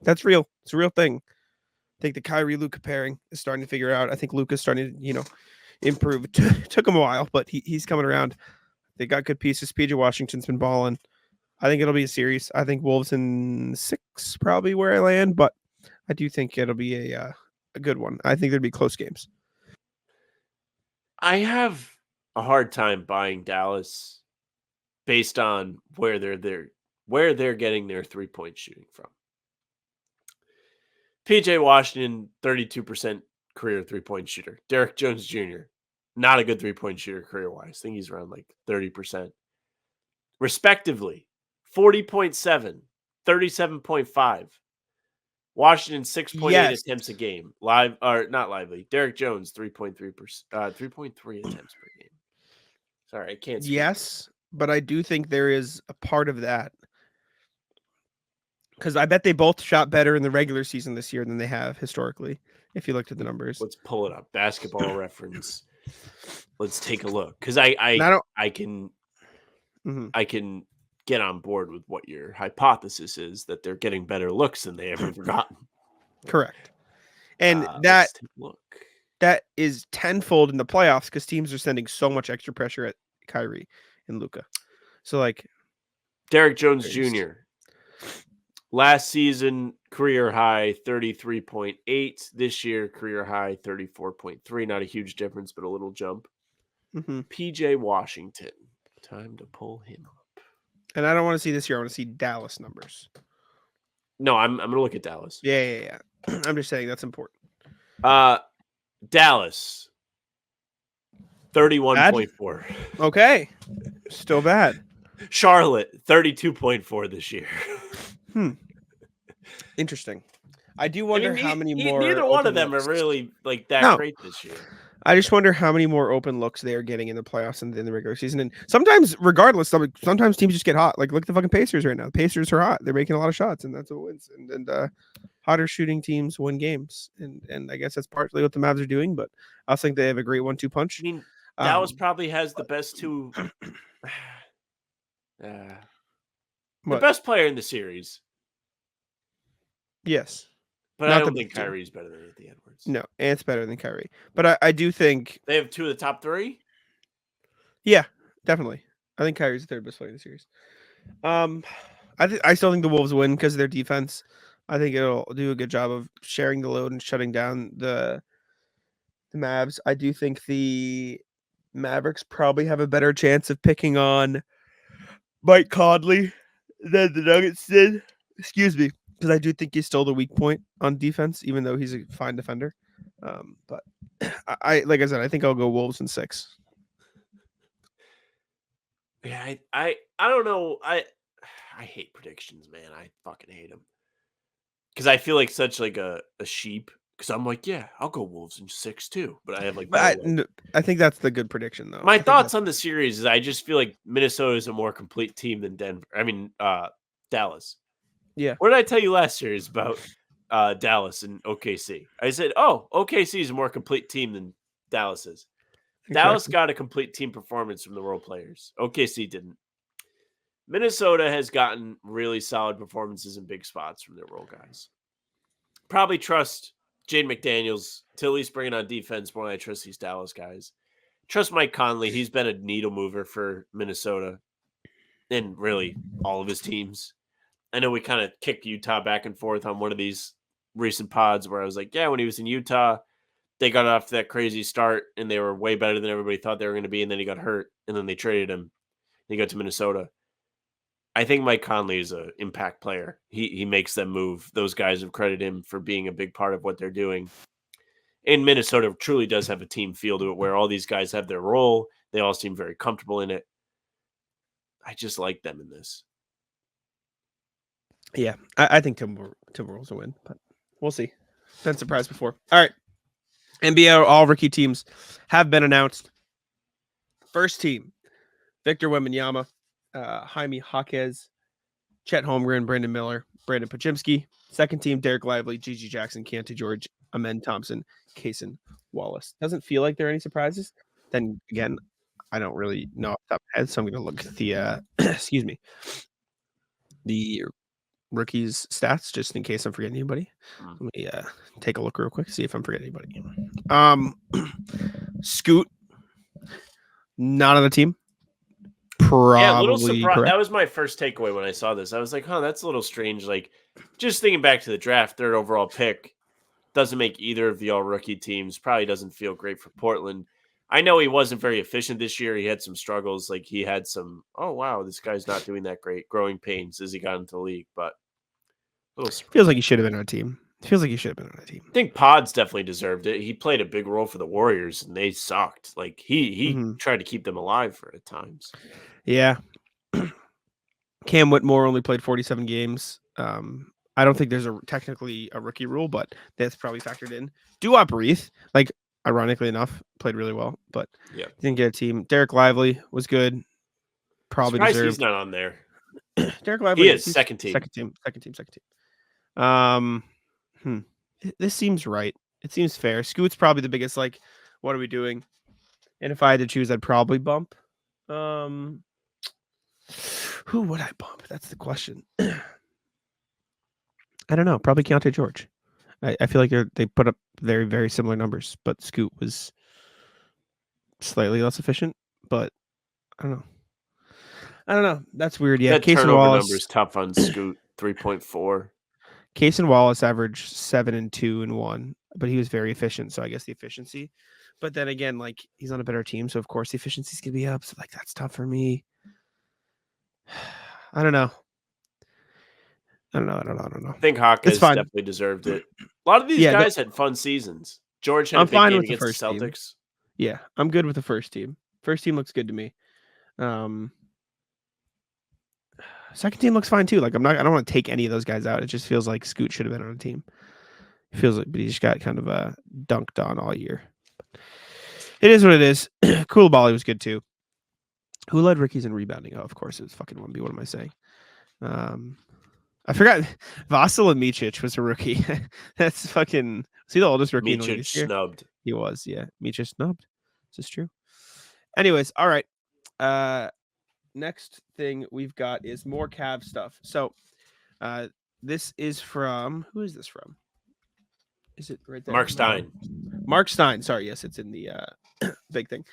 Speaker 3: that's real. It's a real thing. I think the Kyrie-Luka pairing is starting to figure out. I think Luka's starting to, improve. It took him a while, but he's coming around. They got good pieces. PJ Washington's been balling. I think it'll be a series. I think Wolves in 6, probably where I land, but I do think it'll be a good one. I think there'd be close games.
Speaker 4: I have a hard time buying Dallas based on where they're getting their 3-point shooting from. PJ Washington, 32% career 3-point shooter. Derek Jones Jr., not a good 3-point shooter career-wise. I think he's around like 30%. Respectively, 40.7, 37.5. Washington 6.8 attempts a game. Live or not lively. Derek Jones 3.3 attempts per game. Sorry, I can't speak.
Speaker 3: Yes, but I do think there is a part of that. Because I bet they both shot better in the regular season this year than they have historically, if you looked at the numbers.
Speaker 4: Let's pull it up. Basketball Reference. Let's take a look. Because I can get on board with what your hypothesis is, that they're getting better looks than they ever gotten.
Speaker 3: Correct. And that is tenfold in the playoffs because teams are sending so much extra pressure at Kyrie and Luka. So, like,
Speaker 4: Derek Jones Jr., last season, career high 33.8. This year, career high 34.3. Not a huge difference, but a little jump. PJ Washington. Time to pull him up.
Speaker 3: And I don't want to see this year. I want to see Dallas numbers.
Speaker 4: No, I'm going to look at Dallas.
Speaker 3: Yeah. I'm just saying that's important.
Speaker 4: Dallas, 31.4.
Speaker 3: Okay. Still bad.
Speaker 4: Charlotte 32.4 this year.
Speaker 3: Interesting. I do wonder how many more.
Speaker 4: Neither one of
Speaker 3: open
Speaker 4: them
Speaker 3: looks.
Speaker 4: are really like that
Speaker 3: No.
Speaker 4: great this year.
Speaker 3: I just wonder how many more open looks they are getting in the playoffs and in the regular season. And sometimes, regardless, sometimes teams just get hot. Like, look at the fucking Pacers right now. The Pacers are hot. They're making a lot of shots, and that's what wins. And hotter shooting teams win games. And I guess that's partly what the Mavs are doing. But I also think they have a great 1-2 punch.
Speaker 4: I mean, Dallas probably has the best two. The best player in the series.
Speaker 3: Yes.
Speaker 4: But I don't think Kyrie's better than Anthony Edwards.
Speaker 3: No, Ant's better than Kyrie. But I do think
Speaker 4: they have two of the top three.
Speaker 3: Yeah, definitely. I think Kyrie's the third best player in the series. I still think the Wolves win because of their defense. I think it'll do a good job of sharing the load and shutting down the Mavs. I do think the Mavericks probably have a better chance of picking on Mike Conley than the Nuggets did. Excuse me. Because I do think he's still the weak point on defense, even though he's a fine defender. But I like I said, I think I'll go Wolves in 6.
Speaker 4: Yeah, I don't know. I hate predictions, man. I fucking hate them. Because I feel like such like a sheep. Because I'm like, yeah, I'll go Wolves in 6 too. But I have like.
Speaker 3: I think that's the good prediction, though.
Speaker 4: My thoughts on the series is I just feel like Minnesota is a more complete team than Denver. I mean, Dallas.
Speaker 3: Yeah.
Speaker 4: What did I tell you last series about Dallas and OKC? I said, OKC is a more complete team than Dallas is. Exactly. Dallas got a complete team performance from the role players. OKC didn't. Minnesota has gotten really solid performances in big spots from their role guys. Probably trust Jaden McDaniels till he's bringing on defense more than I trust these Dallas guys. Trust Mike Conley. He's been a needle mover for Minnesota and really all of his teams. I know we kind of kicked Utah back and forth on one of these recent pods where I was like, yeah, when he was in Utah, they got off to that crazy start and they were way better than everybody thought they were going to be. And then he got hurt and then they traded him. He got to Minnesota. I think Mike Conley is an impact player. He makes them move. Those guys have credited him for being a big part of what they're doing. And Minnesota truly does have a team feel to it where all these guys have their role. They all seem very comfortable in it. I just like them in this.
Speaker 3: Yeah, I think Timberwolves will win, but we'll see. Been surprised before. All right. NBA all rookie teams have been announced. First team, Victor Wembanyama, Jaime Jaquez, Chet Holmgren, Brandon Miller, Brandon Podziemski. Second team, Derek Lively, Gigi Jackson, Keontae George, Amen Thompson, Cason Wallace. Doesn't feel like there are any surprises. Then again, I don't really know off the top of my head, so I'm going to look at the excuse me, the rookies stats just in case I'm forgetting anybody. Let me take a look real quick, see if I'm forgetting anybody. Scoot, not on the team. Probably
Speaker 4: a little surprised.
Speaker 3: correct.
Speaker 4: That was my first takeaway when I saw this. I was like, that's a little strange. Like, just thinking back to the draft, third overall pick doesn't make either of the all rookie teams. Probably doesn't feel great for Portland. I know he wasn't very efficient this year. He had some struggles. Like he had some, oh, wow, this guy's not doing that great. Growing pains as he got into the league. But
Speaker 3: feels like he should have been on a team. Feels like he should have been on a team.
Speaker 4: I think Pods definitely deserved it. He played a big role for the Warriors, and they sucked. Like he tried to keep them alive at times.
Speaker 3: Yeah. Cam Whitmore only played 47 games. I don't think there's technically a rookie rule, but that's probably factored in. Duop Reith, like ironically enough, played really well, but didn't get a team. Derek Lively was good. Probably
Speaker 4: Surprised
Speaker 3: deserved.
Speaker 4: He's not on there.
Speaker 3: Derek Lively
Speaker 4: he is second team.
Speaker 3: This seems right. It seems fair. Scoot's probably the biggest, like, what are we doing? And if I had to choose, I'd probably bump. Who would I bump? That's the question. I don't know. Probably Keontae George. I feel like they put up very, very similar numbers, but Scoot was slightly less efficient, but I don't know. That's weird. Yeah,
Speaker 4: that
Speaker 3: Cason
Speaker 4: turnover
Speaker 3: Wallace
Speaker 4: numbers tough on Scoot, 3.4.
Speaker 3: Cason Wallace averaged 7 and 2 and 1, but he was very efficient. So I guess the efficiency. But then again, like he's on a better team, so of course the efficiency's gonna be up. So like that's tough for me. I don't know.
Speaker 4: I think Hawkins definitely deserved it. A lot of these guys had fun seasons. George had a big game against the Celtics.
Speaker 3: Team. Yeah, I'm good with the first team. First team looks good to me. Second team looks fine too. Like I don't want to take any of those guys out. It just feels like Scoot should have been on a team. It feels like, but he just got kind of dunked on all year. It is what it is. Koulibaly was good too. Who led rookies in rebounding? Oh, of course, it was fucking 1B. What am I saying? I forgot. Vasil and Micic was a rookie. That's fucking. Was he the oldest rookie in the league this year?
Speaker 4: Snubbed.
Speaker 3: He was, yeah. Micic snubbed. This is true. Anyways, all right. Next thing we've got is more Cavs stuff. So, this is from who is this from? Is it right there?
Speaker 4: Mark Stein.
Speaker 3: Mark Stein. Sorry, yes, it's in the big thing.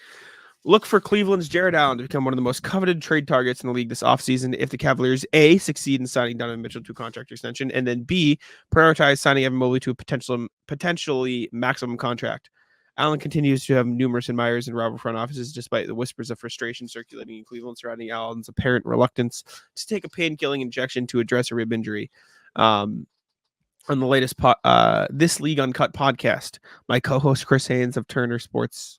Speaker 3: Look for Cleveland's Jared Allen to become one of the most coveted trade targets in the league this offseason if the Cavaliers, A, succeed in signing Donovan Mitchell to a contract extension, and then B, prioritize signing Evan Mobley to a potentially maximum contract. Allen continues to have numerous admirers in rival front offices despite the whispers of frustration circulating in Cleveland surrounding Allen's apparent reluctance to take a pain-killing injection to address a rib injury. On the latest This League Uncut podcast, my co-host Chris Haynes of Turner Sports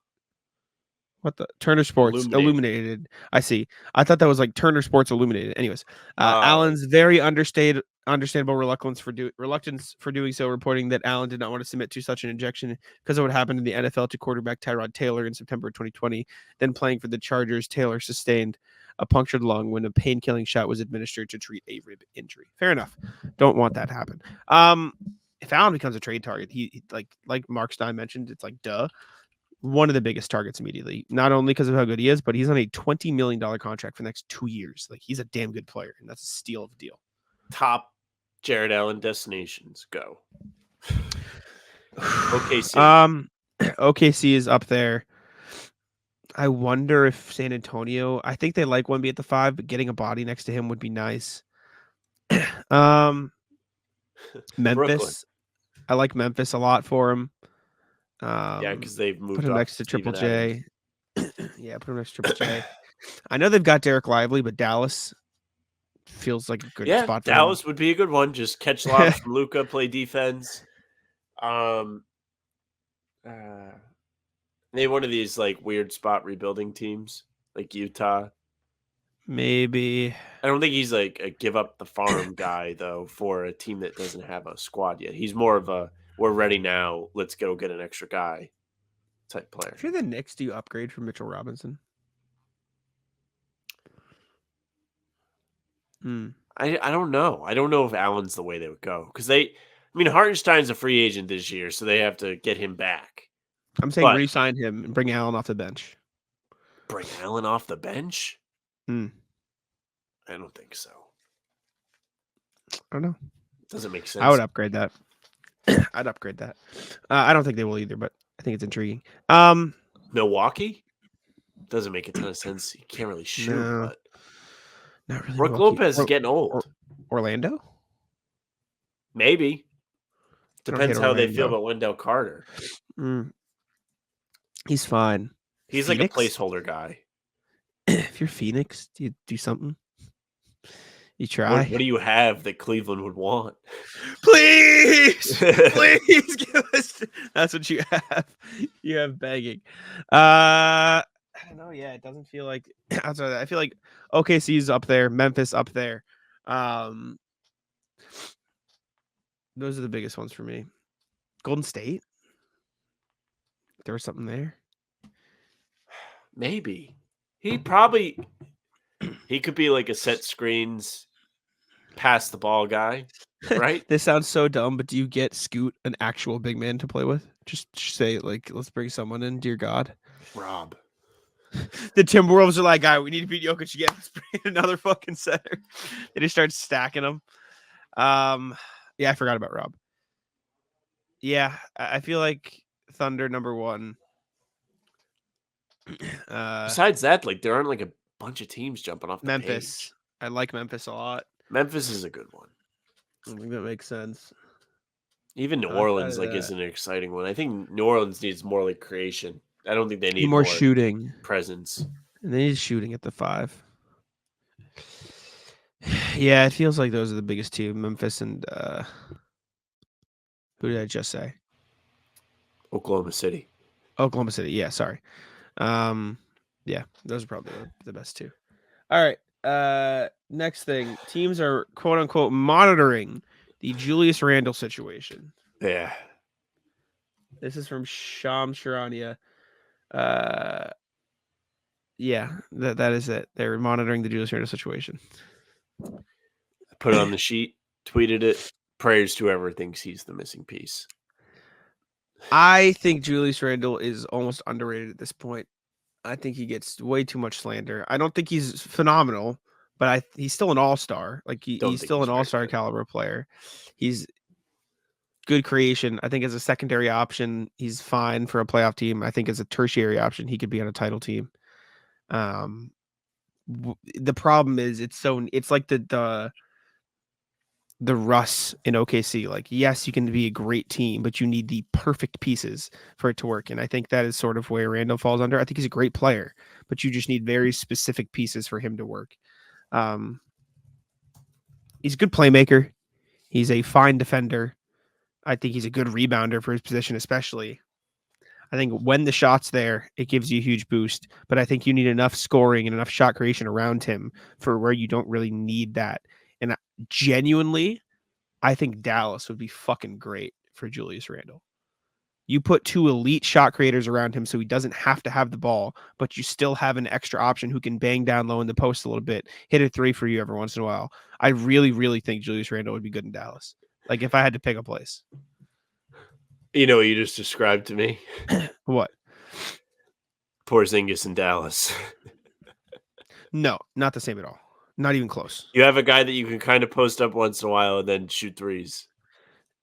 Speaker 3: Illuminated. I see. I thought that was like Turner Sports Illuminated. Anyways, Allen's very understandable reluctance for doing so, reporting that Allen did not want to submit to such an injection because of what happened in the NFL to quarterback Tyrod Taylor in September 2020. Then playing for the Chargers, Taylor sustained a punctured lung when a pain-killing shot was administered to treat a rib injury. Fair enough. Don't want that to happen. If Allen becomes a trade target, he like Mark Stein mentioned, it's like duh. One of the biggest targets immediately, not only because of how good he is, but he's on a $20 million contract for the next 2 years. Like he's a damn good player, and that's a steal of a deal.
Speaker 4: Top Jared Allen destinations go. OKC.
Speaker 3: OKC is up there. I wonder if San Antonio. I think they like 1B at the 5, but getting a body next to him would be nice. Memphis.
Speaker 4: Brooklyn.
Speaker 3: I like Memphis a lot for him.
Speaker 4: Yeah, because they've moved
Speaker 3: put him
Speaker 4: up
Speaker 3: next to
Speaker 4: Steven
Speaker 3: Triple J. Yeah, put him next to Triple J. I know they've got Derek Lively, but Dallas feels like a good spot for
Speaker 4: Dallas
Speaker 3: him.
Speaker 4: would be a good one. Just catch lobs from Luka, play defense. Maybe one of these like weird spot rebuilding teams, like Utah.
Speaker 3: Maybe.
Speaker 4: I don't think he's like a give up the farm guy though for a team that doesn't have a squad yet. He's more of a we're ready now, let's go get an extra guy type player.
Speaker 3: If you're the Knicks, do you upgrade from Mitchell Robinson?
Speaker 4: I don't know. I don't know if Allen's the way they would go because Hartenstein's a free agent this year, so they have to get him back.
Speaker 3: I'm saying re-sign him and bring Allen off the bench.
Speaker 4: Bring Allen off the bench? I don't think so.
Speaker 3: I don't know.
Speaker 4: Doesn't make sense.
Speaker 3: I would upgrade that. I'd upgrade that. I don't think they will either, but I think it's intriguing.
Speaker 4: Milwaukee? Doesn't make a ton of sense. You can't really shoot, but
Speaker 3: not really.
Speaker 4: Brook Lopez is getting old.
Speaker 3: Orlando?
Speaker 4: Maybe. Depends how they feel
Speaker 3: Orlando.
Speaker 4: about Wendell Carter.
Speaker 3: He's fine.
Speaker 4: He's
Speaker 3: Phoenix?
Speaker 4: like a placeholder guy.
Speaker 3: If you're Phoenix, do you do something? You try.
Speaker 4: What do you have that Cleveland would want?
Speaker 3: Please, please give us. That's what you have. You have begging. I don't know. Yeah, it doesn't feel like. Outside of that, I feel like OKC's up there, Memphis up there. Those are the biggest ones for me. Golden State. There was something there.
Speaker 4: Maybe he could be like a set screens, pass the ball guy, right?
Speaker 3: This sounds so dumb, but do you get Scoot an actual big man to play with? Just say like, let's bring someone in. Dear God,
Speaker 4: Rob.
Speaker 3: The Timberwolves are like, guy, we need to beat Jokic again. Let's bring in another fucking center. They just start stacking them. Yeah, I forgot about Rob. Yeah, I feel like Thunder number 1.
Speaker 4: Besides that, like there aren't like a bunch of teams jumping off the
Speaker 3: Memphis.
Speaker 4: page.
Speaker 3: I like Memphis a lot.
Speaker 4: Memphis is a good one.
Speaker 3: I think that makes sense.
Speaker 4: Even New Orleans isn't an exciting one. I think New Orleans needs more like creation. I don't think they need
Speaker 3: more shooting
Speaker 4: presence.
Speaker 3: And they need shooting at the 5. Yeah, it feels like those are the biggest two. Memphis and who did I just say?
Speaker 4: Oklahoma City.
Speaker 3: Oklahoma City. Yeah, sorry. Yeah, those are probably the best two. All right. Next thing, teams are quote unquote monitoring the Julius Randle situation.
Speaker 4: Yeah.
Speaker 3: This is from Shams Sharania. Yeah, that is it. They're monitoring the Julius Randle situation.
Speaker 4: I put it on the sheet, tweeted it. Prayers to whoever thinks he's the missing piece.
Speaker 3: I think Julius Randle is almost underrated at this point. I think he gets way too much slander. I don't think he's phenomenal, but he's still an all-star. Like he's still an all-star caliber player. He's good creation. I think as a secondary option, he's fine for a playoff team. I think as a tertiary option, he could be on a title team. The problem is it's like the Russ in OKC. Like, yes, you can be a great team, but you need the perfect pieces for it to work. And I think that is sort of where Randall falls under. I think he's a great player, but you just need very specific pieces for him to work. He's a good playmaker. He's a fine defender. I think he's a good rebounder for his position, especially. I think when the shot's there, it gives you a huge boost. But I think you need enough scoring and enough shot creation around him for where you don't really need that. And genuinely, I think Dallas would be fucking great for Julius Randle. You put two elite shot creators around him so he doesn't have to have the ball, but you still have an extra option who can bang down low in the post a little bit, hit a three for you every once in a while. I really, really think Julius Randle would be good in Dallas. Like if I had to pick a place.
Speaker 4: You know what you just described to me?
Speaker 3: What?
Speaker 4: Porzingis in Dallas.
Speaker 3: No, not the same at all. Not even close.
Speaker 4: You have a guy that you can kind of post up once in a while and then shoot threes.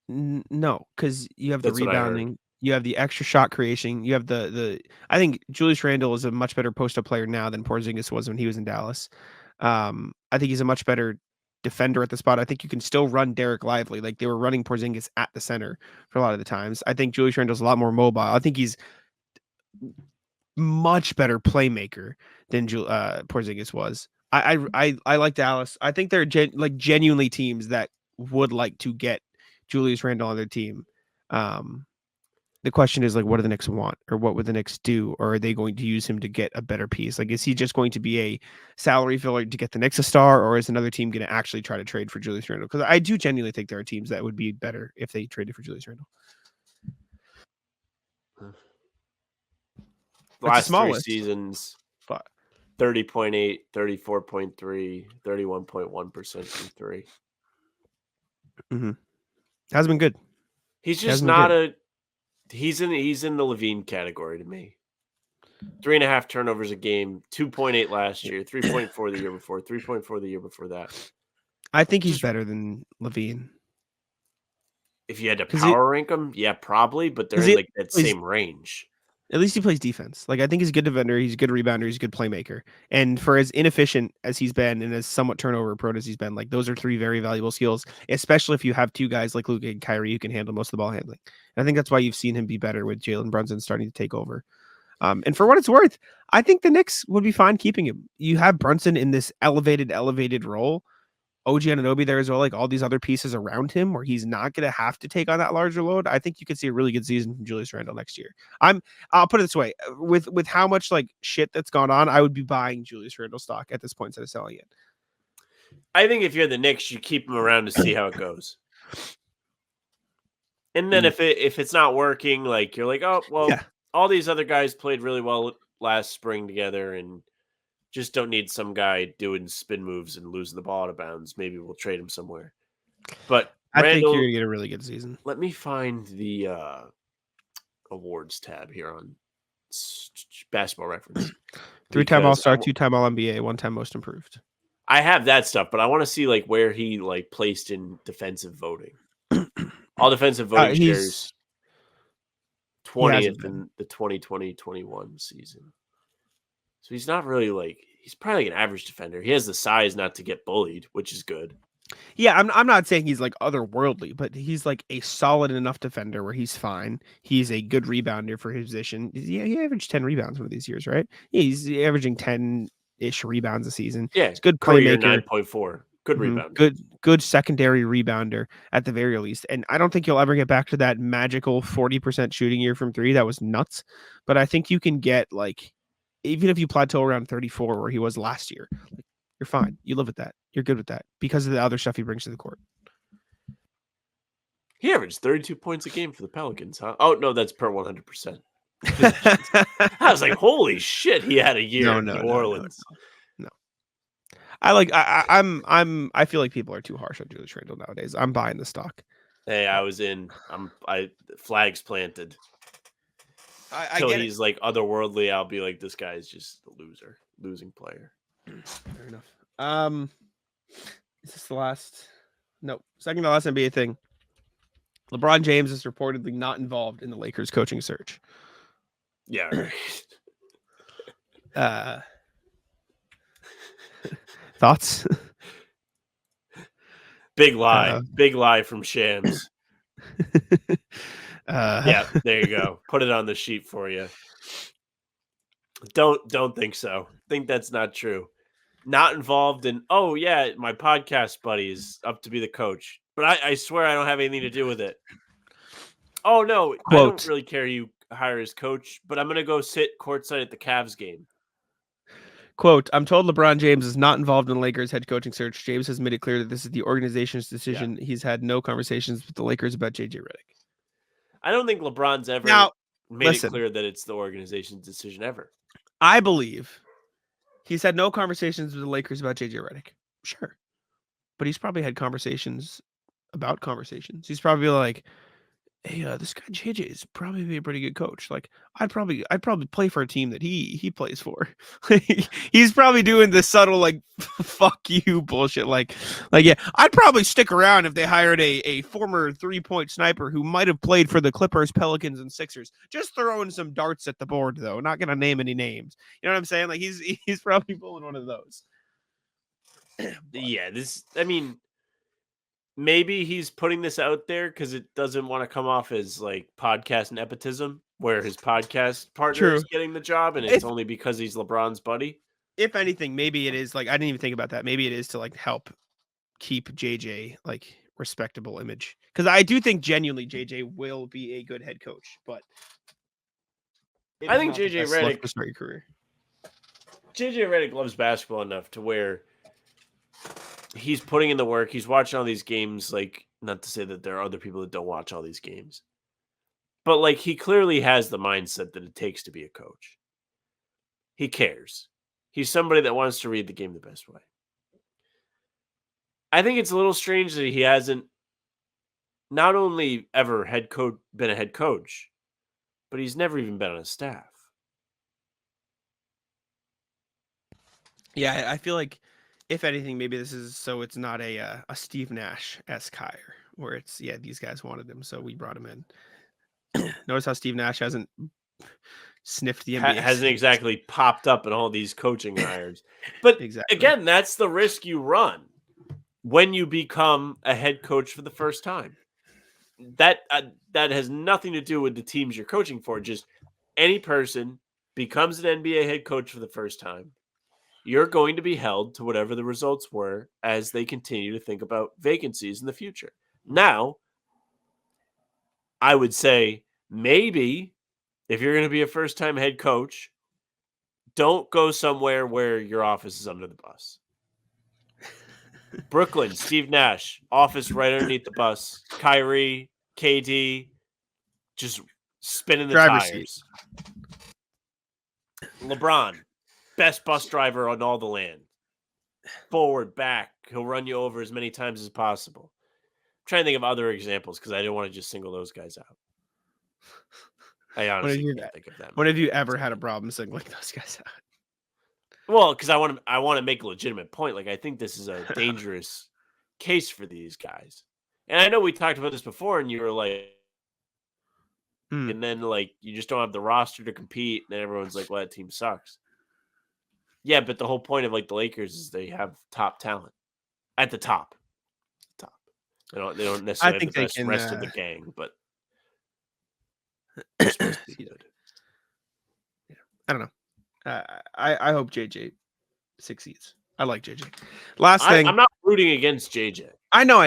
Speaker 3: No, because you have the
Speaker 4: That's what I heard.
Speaker 3: rebounding, you have the extra shot creation, you have the. I think Julius Randle is a much better post-up player now than Porzingis was when he was in Dallas. I think he's a much better defender at the spot. I think you can still run Derek Lively. Like they were running Porzingis at the center for a lot of the times. I think Julius Randle's a lot more mobile. I think he's much better playmaker than Porzingis was. I like Dallas. I think they're genuinely teams that would like to get Julius Randle on their team. The question is like, what do the Knicks want, or what would the Knicks do, or are they going to use him to get a better piece? Like, is he just going to be a salary filler to get the Knicks a star, or is another team going to actually try to trade for Julius Randle? Because I do genuinely think there are teams that would be better if they traded for Julius Randle.
Speaker 4: Last three seasons, 30.8, 34.3, 31.1% from three.
Speaker 3: Mm-hmm. Hasn't been good.
Speaker 4: He's just not he's in the Levine category to me. 3.5 turnovers a game, 2.8 last year, 3.4 the year before, 3.4 the year before that.
Speaker 3: I think he's better than Levine.
Speaker 4: If you had to power rank him, yeah, probably, but they're in like that same range.
Speaker 3: At least he plays defense. Like I think he's a good defender, he's a good rebounder, he's a good playmaker. And for as inefficient as he's been and as somewhat turnover prone as he's been, like those are three very valuable skills, especially if you have two guys like Luka and Kyrie who can handle most of the ball handling. And I think that's why you've seen him be better with Jalen Brunson starting to take over. And for what it's worth, I think the Knicks would be fine keeping him. You have Brunson in this elevated role. OG Anunoby there as well, like all these other pieces around him where he's not going to have to take on that larger load. I think you could see a really good season from Julius Randle next year. I'll put it this way, with how much like shit that's gone on, I would be buying Julius Randle stock at this point instead of selling it.
Speaker 4: I think if you're the Knicks, you keep him around to see how it goes. And then if it's not working, like you're like, oh, well, all these other guys played really well last spring together and just don't need some guy doing spin moves and losing the ball out of bounds. Maybe we'll trade him somewhere. But
Speaker 3: I think you're going to get a really good season.
Speaker 4: Let me find the awards tab here on Basketball Reference.
Speaker 3: 3-time All-Star, 2-time All-NBA, 1-time Most Improved.
Speaker 4: I have that stuff, but I want to see like where he like placed in defensive voting. All defensive voting shares 20th in the 2020-21 season. So he's not really like he's probably like an average defender. He has the size not to get bullied, which is good.
Speaker 3: Yeah, I'm not saying he's like otherworldly, but he's like a solid enough defender where he's fine. He's a good rebounder for his position. Yeah, he averaged 10 rebounds one of these years, right? Yeah, he's averaging 10-ish rebounds a season.
Speaker 4: Yeah,
Speaker 3: he's good playmaker.
Speaker 4: 9.4. Good rebounder.
Speaker 3: Good secondary rebounder at the very least. And I don't think you'll ever get back to that magical 40% shooting year from three. That was nuts. But I think you can get like, even if you plateau around 34 where he was last year, like, You're fine. You live with that. You're good with that because of the other stuff he brings to the court.
Speaker 4: He averaged 32 points a game for the Pelicans, huh? Oh, no, that's per 100%. I was like, holy shit, he had a year in New Orleans.
Speaker 3: No. I feel like people are too harsh on Julius Randle nowadays. I'm buying the stock.
Speaker 4: Hey, flags planted. Until he's like otherworldly, I'll be like, this guy's just a losing player.
Speaker 3: Fair enough. Is this the last? No, second to last NBA thing. LeBron James is reportedly not involved in the Lakers coaching search.
Speaker 4: Yeah. Right.
Speaker 3: Thoughts?
Speaker 4: Big lie from Shams. Yeah, there you go. Put it on the sheet for you. Don't think so. Think that's not true. Not involved in, oh yeah, my podcast buddy is up to be the coach. But I swear I don't have anything to do with it. Oh no, I don't really care you hire as coach, but I'm gonna go sit courtside at the Cavs game.
Speaker 3: Quote, I'm told LeBron James is not involved in the Lakers head coaching search. James has made it clear that this is the organization's decision. Yeah. He's had no conversations with the Lakers about JJ Redick.
Speaker 4: I don't think LeBron's ever made it clear that it's the organization's decision ever.
Speaker 3: I believe he's had no conversations with the Lakers about JJ Redick. Sure. But he's probably had conversations about conversations. He's probably like, hey, this guy JJ is probably be a pretty good coach. Like, I'd probably play for a team that he plays for. He's probably doing this subtle like fuck you bullshit. Like yeah, I'd probably stick around if they hired a former 3-point sniper who might have played for the Clippers, Pelicans, and Sixers. Just throwing some darts at the board though. Not gonna name any names. You know what I'm saying? Like he's probably pulling one of those.
Speaker 4: Yeah, maybe he's putting this out there because it doesn't want to come off as like podcast nepotism, where his podcast partner is getting the job, and it's only because he's LeBron's buddy.
Speaker 3: If anything, maybe it is like, I didn't even think about that. Maybe it is to like help keep JJ like respectable image, because I do think genuinely JJ will be a good head coach, but
Speaker 4: I think JJ Redick
Speaker 3: to start your career.
Speaker 4: JJ Redick loves basketball enough to where he's putting in the work. He's watching all these games. Like, not to say that there are other people that don't watch all these games, but like he clearly has the mindset that it takes to be a coach. He cares. He's somebody that wants to read the game the best way. I think it's a little strange that he hasn't not only ever been a head coach, but he's never even been on a staff.
Speaker 3: Yeah, I feel like, if anything, maybe this is so it's not a Steve Nash-esque hire where it's, yeah, these guys wanted him, so we brought him in. Notice how Steve Nash hasn't sniffed the NBA.
Speaker 4: Hasn't exactly popped up in all these coaching hires. But again, that's the risk you run when you become a head coach for the first time. That has nothing to do with the teams you're coaching for. Just any person becomes an NBA head coach for the first time. You're going to be held to whatever the results were as they continue to think about vacancies in the future. Now, I would say maybe if you're going to be a first-time head coach, don't go somewhere where your office is under the bus. Brooklyn, Steve Nash, office right underneath the bus. Kyrie, KD, just spinning the tires. LeBron, best bus driver on all the land. Forward, back. He'll run you over as many times as possible. I'm trying to think of other examples because I didn't want to just single those guys out. I honestly can't think of them.
Speaker 3: When have you ever had a problem singling those guys out?
Speaker 4: Well, because I want to make a legitimate point. Like, I think this is a dangerous case for these guys. And I know we talked about this before, and you were like, and then like you just don't have the roster to compete, and then everyone's like, well, that team sucks. Yeah, but the whole point of like the Lakers is they have top talent at the top. They don't necessarily have the best rest of the gang, but they're supposed to be good.
Speaker 3: Yeah, I don't know. I hope JJ succeeds. I like JJ. Last thing,
Speaker 4: I'm not rooting against JJ.
Speaker 3: I know.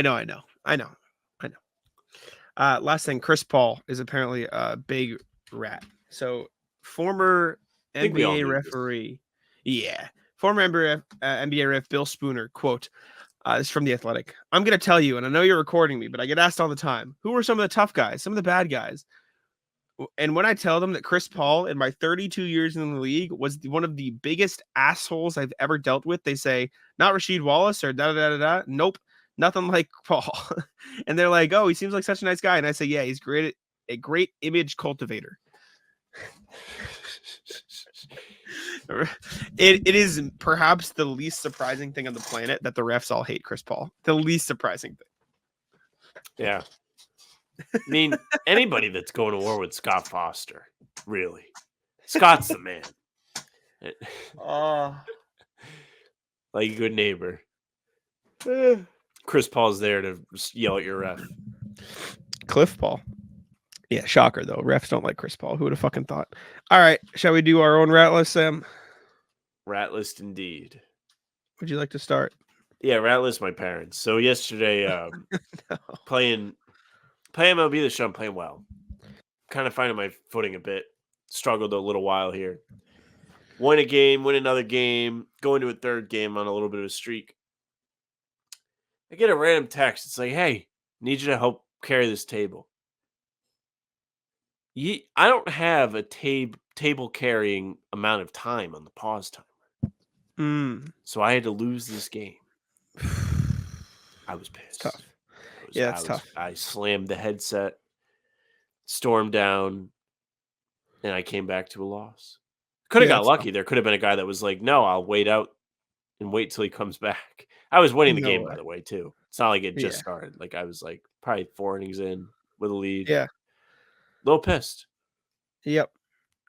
Speaker 3: Last thing, Chris Paul is apparently a big rat. So former NBA referee. Yeah. Former NBA ref Bill Spooner, quote, this is from The Athletic. I'm going to tell you, and I know you're recording me, but I get asked all the time, who are some of the tough guys, some of the bad guys? And when I tell them that Chris Paul, in my 32 years in the league, was one of the biggest assholes I've ever dealt with, they say, not Rasheed Wallace or da-da-da-da-da. Nope, nothing like Paul. And they're like, oh, he seems like such a nice guy. And I say, yeah, he's a great image cultivator. It is perhaps the least surprising thing on the planet that the refs all hate Chris Paul. The least surprising thing.
Speaker 4: Yeah. I mean, anybody that's going to war with Scott Foster, really. Scott's the man. Like a good neighbor. Chris Paul's there to yell at your ref.
Speaker 3: Cliff Paul. Yeah, shocker, though. Refs don't like Chris Paul. Who would have fucking thought? All right, shall we do our own rat list, Sam?
Speaker 4: Rat list, indeed.
Speaker 3: Would you like to start?
Speaker 4: Yeah, rat list my parents. So yesterday,
Speaker 3: No.
Speaker 4: playing MLB the show, I'm playing well. Kind of finding my footing a bit. Struggled a little while here. Win a game, win another game, go into a third game on a little bit of a streak. I get a random text. It's like, hey, need you to help carry this table. I don't have a table carrying amount of time on the pause timer. So I had to lose this game. I was pissed.
Speaker 3: Tough. It's tough.
Speaker 4: I slammed the headset, stormed down, and I came back to a loss. Could have got lucky. There could have been a guy that was like, no, I'll wait out and wait till he comes back. I was winning the game, by the way, too. It's not like it just started. Like, I was like probably 4 innings in with a lead.
Speaker 3: Yeah.
Speaker 4: A little pissed.
Speaker 3: Yep.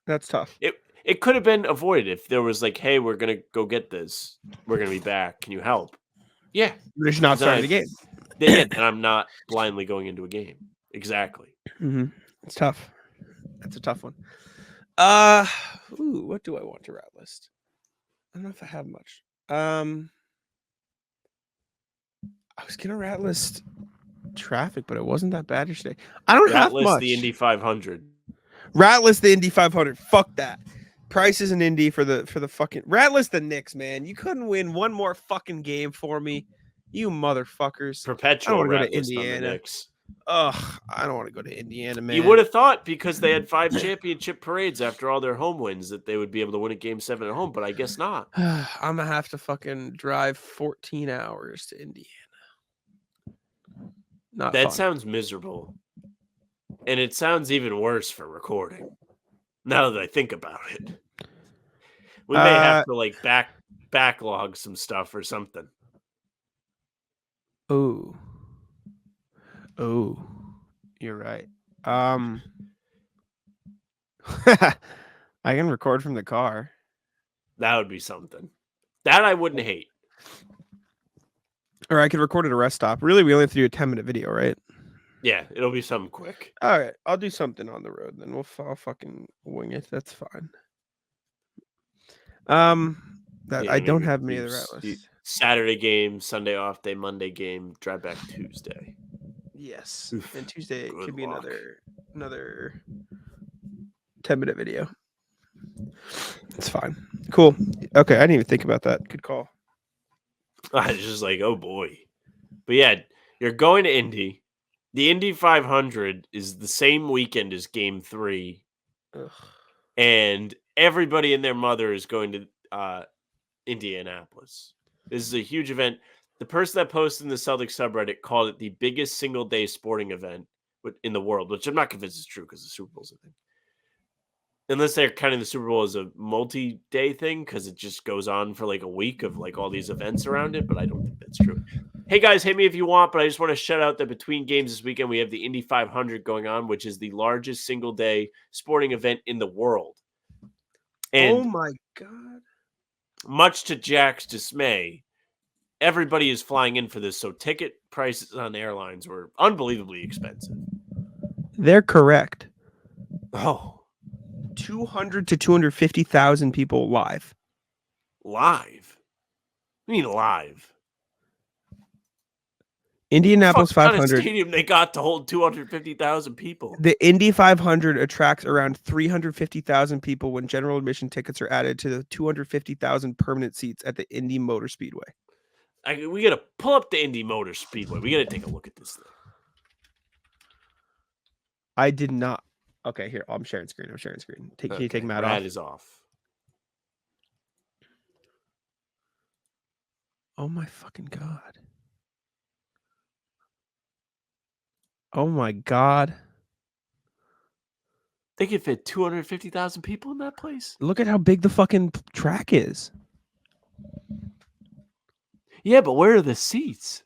Speaker 3: That's tough.
Speaker 4: It could have been avoided if there was like, hey, we're going to go get this. We're going to be back. Can you help? Yeah.
Speaker 3: But it's not starting the game.
Speaker 4: And I'm not blindly going into a game. Exactly.
Speaker 3: Mm-hmm. It's tough. That's a tough one. What do I want to rat list? I don't know if I have much. I was gonna rat list traffic, but it wasn't that bad yesterday. I don't have much.
Speaker 4: The Indy 500.
Speaker 3: Rat list the Indy 500. Fuck that. Price is an Indy for the fucking rat list the Knicks, man. You couldn't win one more fucking game for me, you motherfuckers.
Speaker 4: Perpetual
Speaker 3: rat
Speaker 4: list
Speaker 3: Indiana.
Speaker 4: on the Knicks.
Speaker 3: Ugh, I don't want to go to Indiana, man.
Speaker 4: You would have thought because they had 5 championship parades after all their home wins that they would be able to win a game 7 at home, but I guess not.
Speaker 3: I'm gonna have to fucking drive 14 hours to Indiana. Not
Speaker 4: that
Speaker 3: fun.
Speaker 4: Sounds miserable. And it sounds even worse for recording. Now that I think about it. We may have to like backlog some stuff or something.
Speaker 3: Oh, you're right. I can record from the car.
Speaker 4: That would be something. That I wouldn't hate.
Speaker 3: Or I could record at a rest stop. Really, we only have to do a 10-minute video, right?
Speaker 4: Yeah, it'll be something quick.
Speaker 3: All right, I'll do something on the road, then I'll fucking wing it. That's fine. I don't have many of the rat lists.
Speaker 4: Saturday game, Sunday off day, Monday game, drive back Tuesday.
Speaker 3: Yes, and Tuesday could be another 10-minute video. It's fine. Cool. Okay, I didn't even think about that. Good call.
Speaker 4: I was just like, oh boy. But yeah, you're going to Indy. The Indy 500 is the same weekend as Game 3.
Speaker 3: Ugh.
Speaker 4: And everybody and their mother is going to Indianapolis. This is a huge event. The person that posted in the Celtics subreddit called it the biggest single-day sporting event in the world, which I'm not convinced is true because the Super Bowl's a thing. Unless they're counting the Super Bowl as a multi-day thing because it just goes on for like a week of like all these events around it, but I don't think that's true. Hey guys, hit me if you want, but I just want to shout out that between games this weekend, we have the Indy 500 going on, which is the largest single-day sporting event in the world. And
Speaker 3: oh my God.
Speaker 4: Much to Jack's dismay, everybody is flying in for this, so ticket prices on airlines were unbelievably expensive.
Speaker 3: They're correct.
Speaker 4: Oh.
Speaker 3: 200 to 250,000 people live.
Speaker 4: Live? I mean live.
Speaker 3: Indianapolis
Speaker 4: What kind of
Speaker 3: 500.
Speaker 4: stadium they got to hold 250,000 people?
Speaker 3: The Indy 500 attracts around 350,000 people when general admission tickets are added to the 250,000 permanent seats at the Indy Motor Speedway.
Speaker 4: We got to pull up the Indy Motor Speedway. We got to take a look at this thing.
Speaker 3: I did not. Okay, here. I'm sharing screen. Can you take Matt off?
Speaker 4: Matt is off.
Speaker 3: Oh my fucking God. Oh my God.
Speaker 4: They could fit 250,000 people in that place.
Speaker 3: Look at how big the fucking track is.
Speaker 4: Yeah, but where are the seats?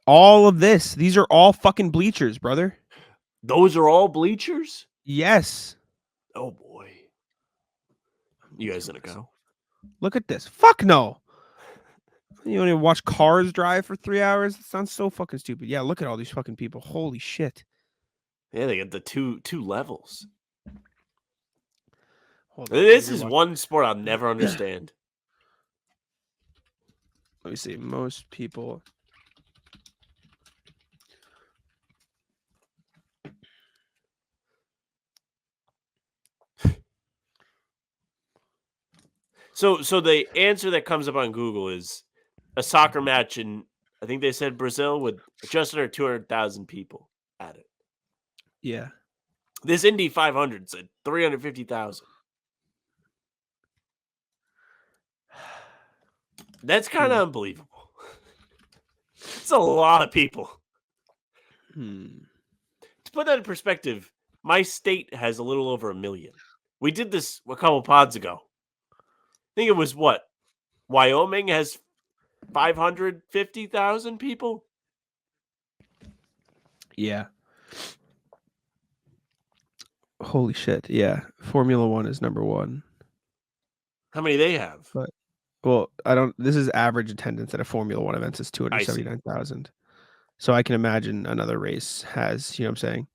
Speaker 3: All of this. These are all fucking bleachers, brother.
Speaker 4: Those are all bleachers?
Speaker 3: Yes.
Speaker 4: Oh boy. You guys gonna go?
Speaker 3: Look at this. Fuck no. You want to watch cars drive for 3 hours? It sounds so fucking stupid. Yeah, look at all these fucking people. Holy shit.
Speaker 4: Yeah, they got the two levels.
Speaker 3: Hold on,
Speaker 4: This
Speaker 3: let me
Speaker 4: is
Speaker 3: watch.
Speaker 4: one sport I'll never understand.
Speaker 3: Let me see. Most people.
Speaker 4: So the answer that comes up on Google is a soccer match in, I think they said Brazil, with just under 200,000 people at it.
Speaker 3: Yeah.
Speaker 4: This Indy 500 said 350,000. That's kind of unbelievable. It's a lot of people. To put that in perspective, my state has a little over 1 million. We did this a couple pods ago. I think it was what? Wyoming has 550,000 people?
Speaker 3: Yeah. Holy shit. Yeah. Formula One is number one.
Speaker 4: How many they have?
Speaker 3: But well, this is average attendance at a Formula One event is 279,000. So I can imagine another race has, you know what I'm saying?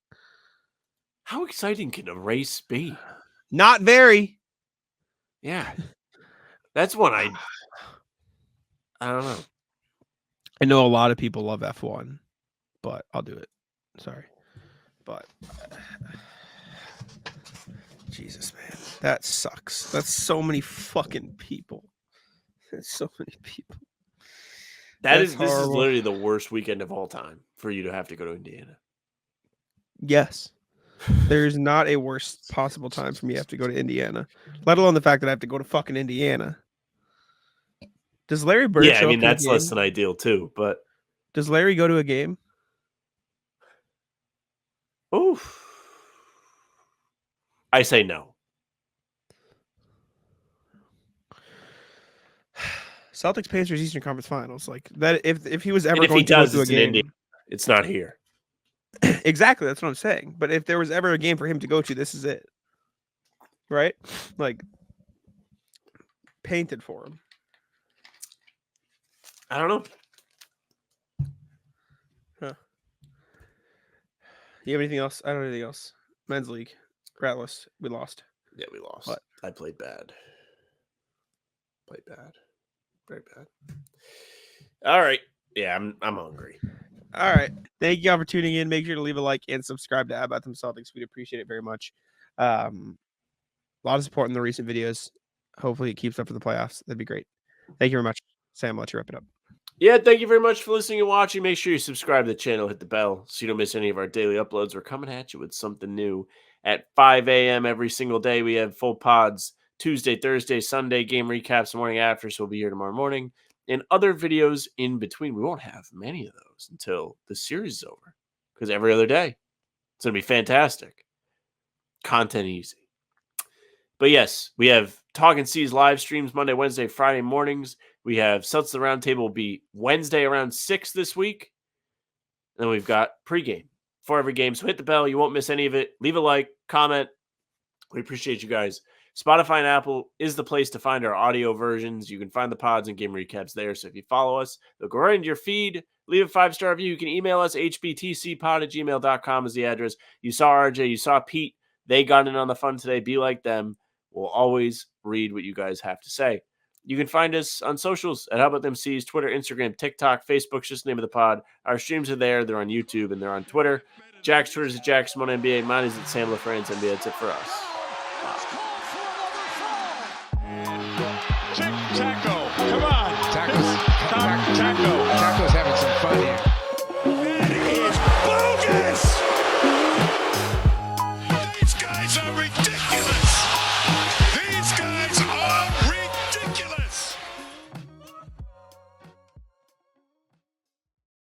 Speaker 4: How exciting can a race be?
Speaker 3: Not very.
Speaker 4: Yeah. That's one I don't know.
Speaker 3: I know a lot of people love F1, but I'll do it. Sorry. But Jesus, man. That sucks. That's so many fucking people. That's so many people.
Speaker 4: This is literally the worst weekend of all time for you to have to go to Indiana.
Speaker 3: Yes. There's not a worse possible time for me to have to go to Indiana, let alone the fact that I have to go to fucking Indiana. Does Larry Bird show up to
Speaker 4: that's
Speaker 3: a
Speaker 4: less
Speaker 3: game?
Speaker 4: than ideal too, but
Speaker 3: Does Larry go to a game?
Speaker 4: Oof. I say no.
Speaker 3: Celtics Pacers Eastern Conference Finals. Like that if he was ever
Speaker 4: And if
Speaker 3: going
Speaker 4: he
Speaker 3: to
Speaker 4: does,
Speaker 3: go to a
Speaker 4: it's in
Speaker 3: game.
Speaker 4: Indy. It's not here.
Speaker 3: Exactly, that's what I'm saying. But if there was ever a game for him to go to, this is it. Right? Like painted for him.
Speaker 4: I don't know.
Speaker 3: Huh. You have anything else? I don't have anything else. Men's league. Ratless. We lost.
Speaker 4: Yeah, we lost.
Speaker 3: What?
Speaker 4: I played bad. Very bad. All right. Yeah, I'm hungry.
Speaker 3: All right. Thank you all for tuning in. Make sure to leave a like and subscribe to Bout Them Celtics. We'd appreciate it very much. A lot of support in the recent videos. Hopefully it keeps up for the playoffs. That'd be great. Thank you very much. Sam, let you wrap it up.
Speaker 4: Yeah, thank you very much for listening and watching. Make sure you subscribe to the channel, hit the bell so you don't miss any of our daily uploads. We're coming at you with something new at 5 a.m. every single day. We have full pods Tuesday, Thursday, Sunday, game recaps the morning after, so we'll be here tomorrow morning. And other videos in between. We won't have many of those until the series is over because every other day. It's going to be fantastic. Content easy. But yes, we have Talking C's live streams Monday, Wednesday, Friday mornings. We have Celtics the Roundtable will be Wednesday around 6 this week. And then we've got pregame for every game. So hit the bell. You won't miss any of it. Leave a like, comment. We appreciate you guys. Spotify and Apple is the place to find our audio versions. You can find the pods and game recaps there. So if you follow us, they'll go right into your feed. Leave a 5-star review. You can email us. hbtcpod@gmail.com is the address. You saw RJ. You saw Pete. They got in on the fun today. Be like them. We'll always read what you guys have to say. You can find us on socials at How About Them C's, Twitter, Instagram, TikTok, Facebook's just the name of the pod. Our streams are there. They're on YouTube and they're on Twitter. Jack's Twitter's at Jack Simone NBA. Mine is at Sam LaFrance NBA. That's it for us.
Speaker 1: Tic-taco. Come on. Taco.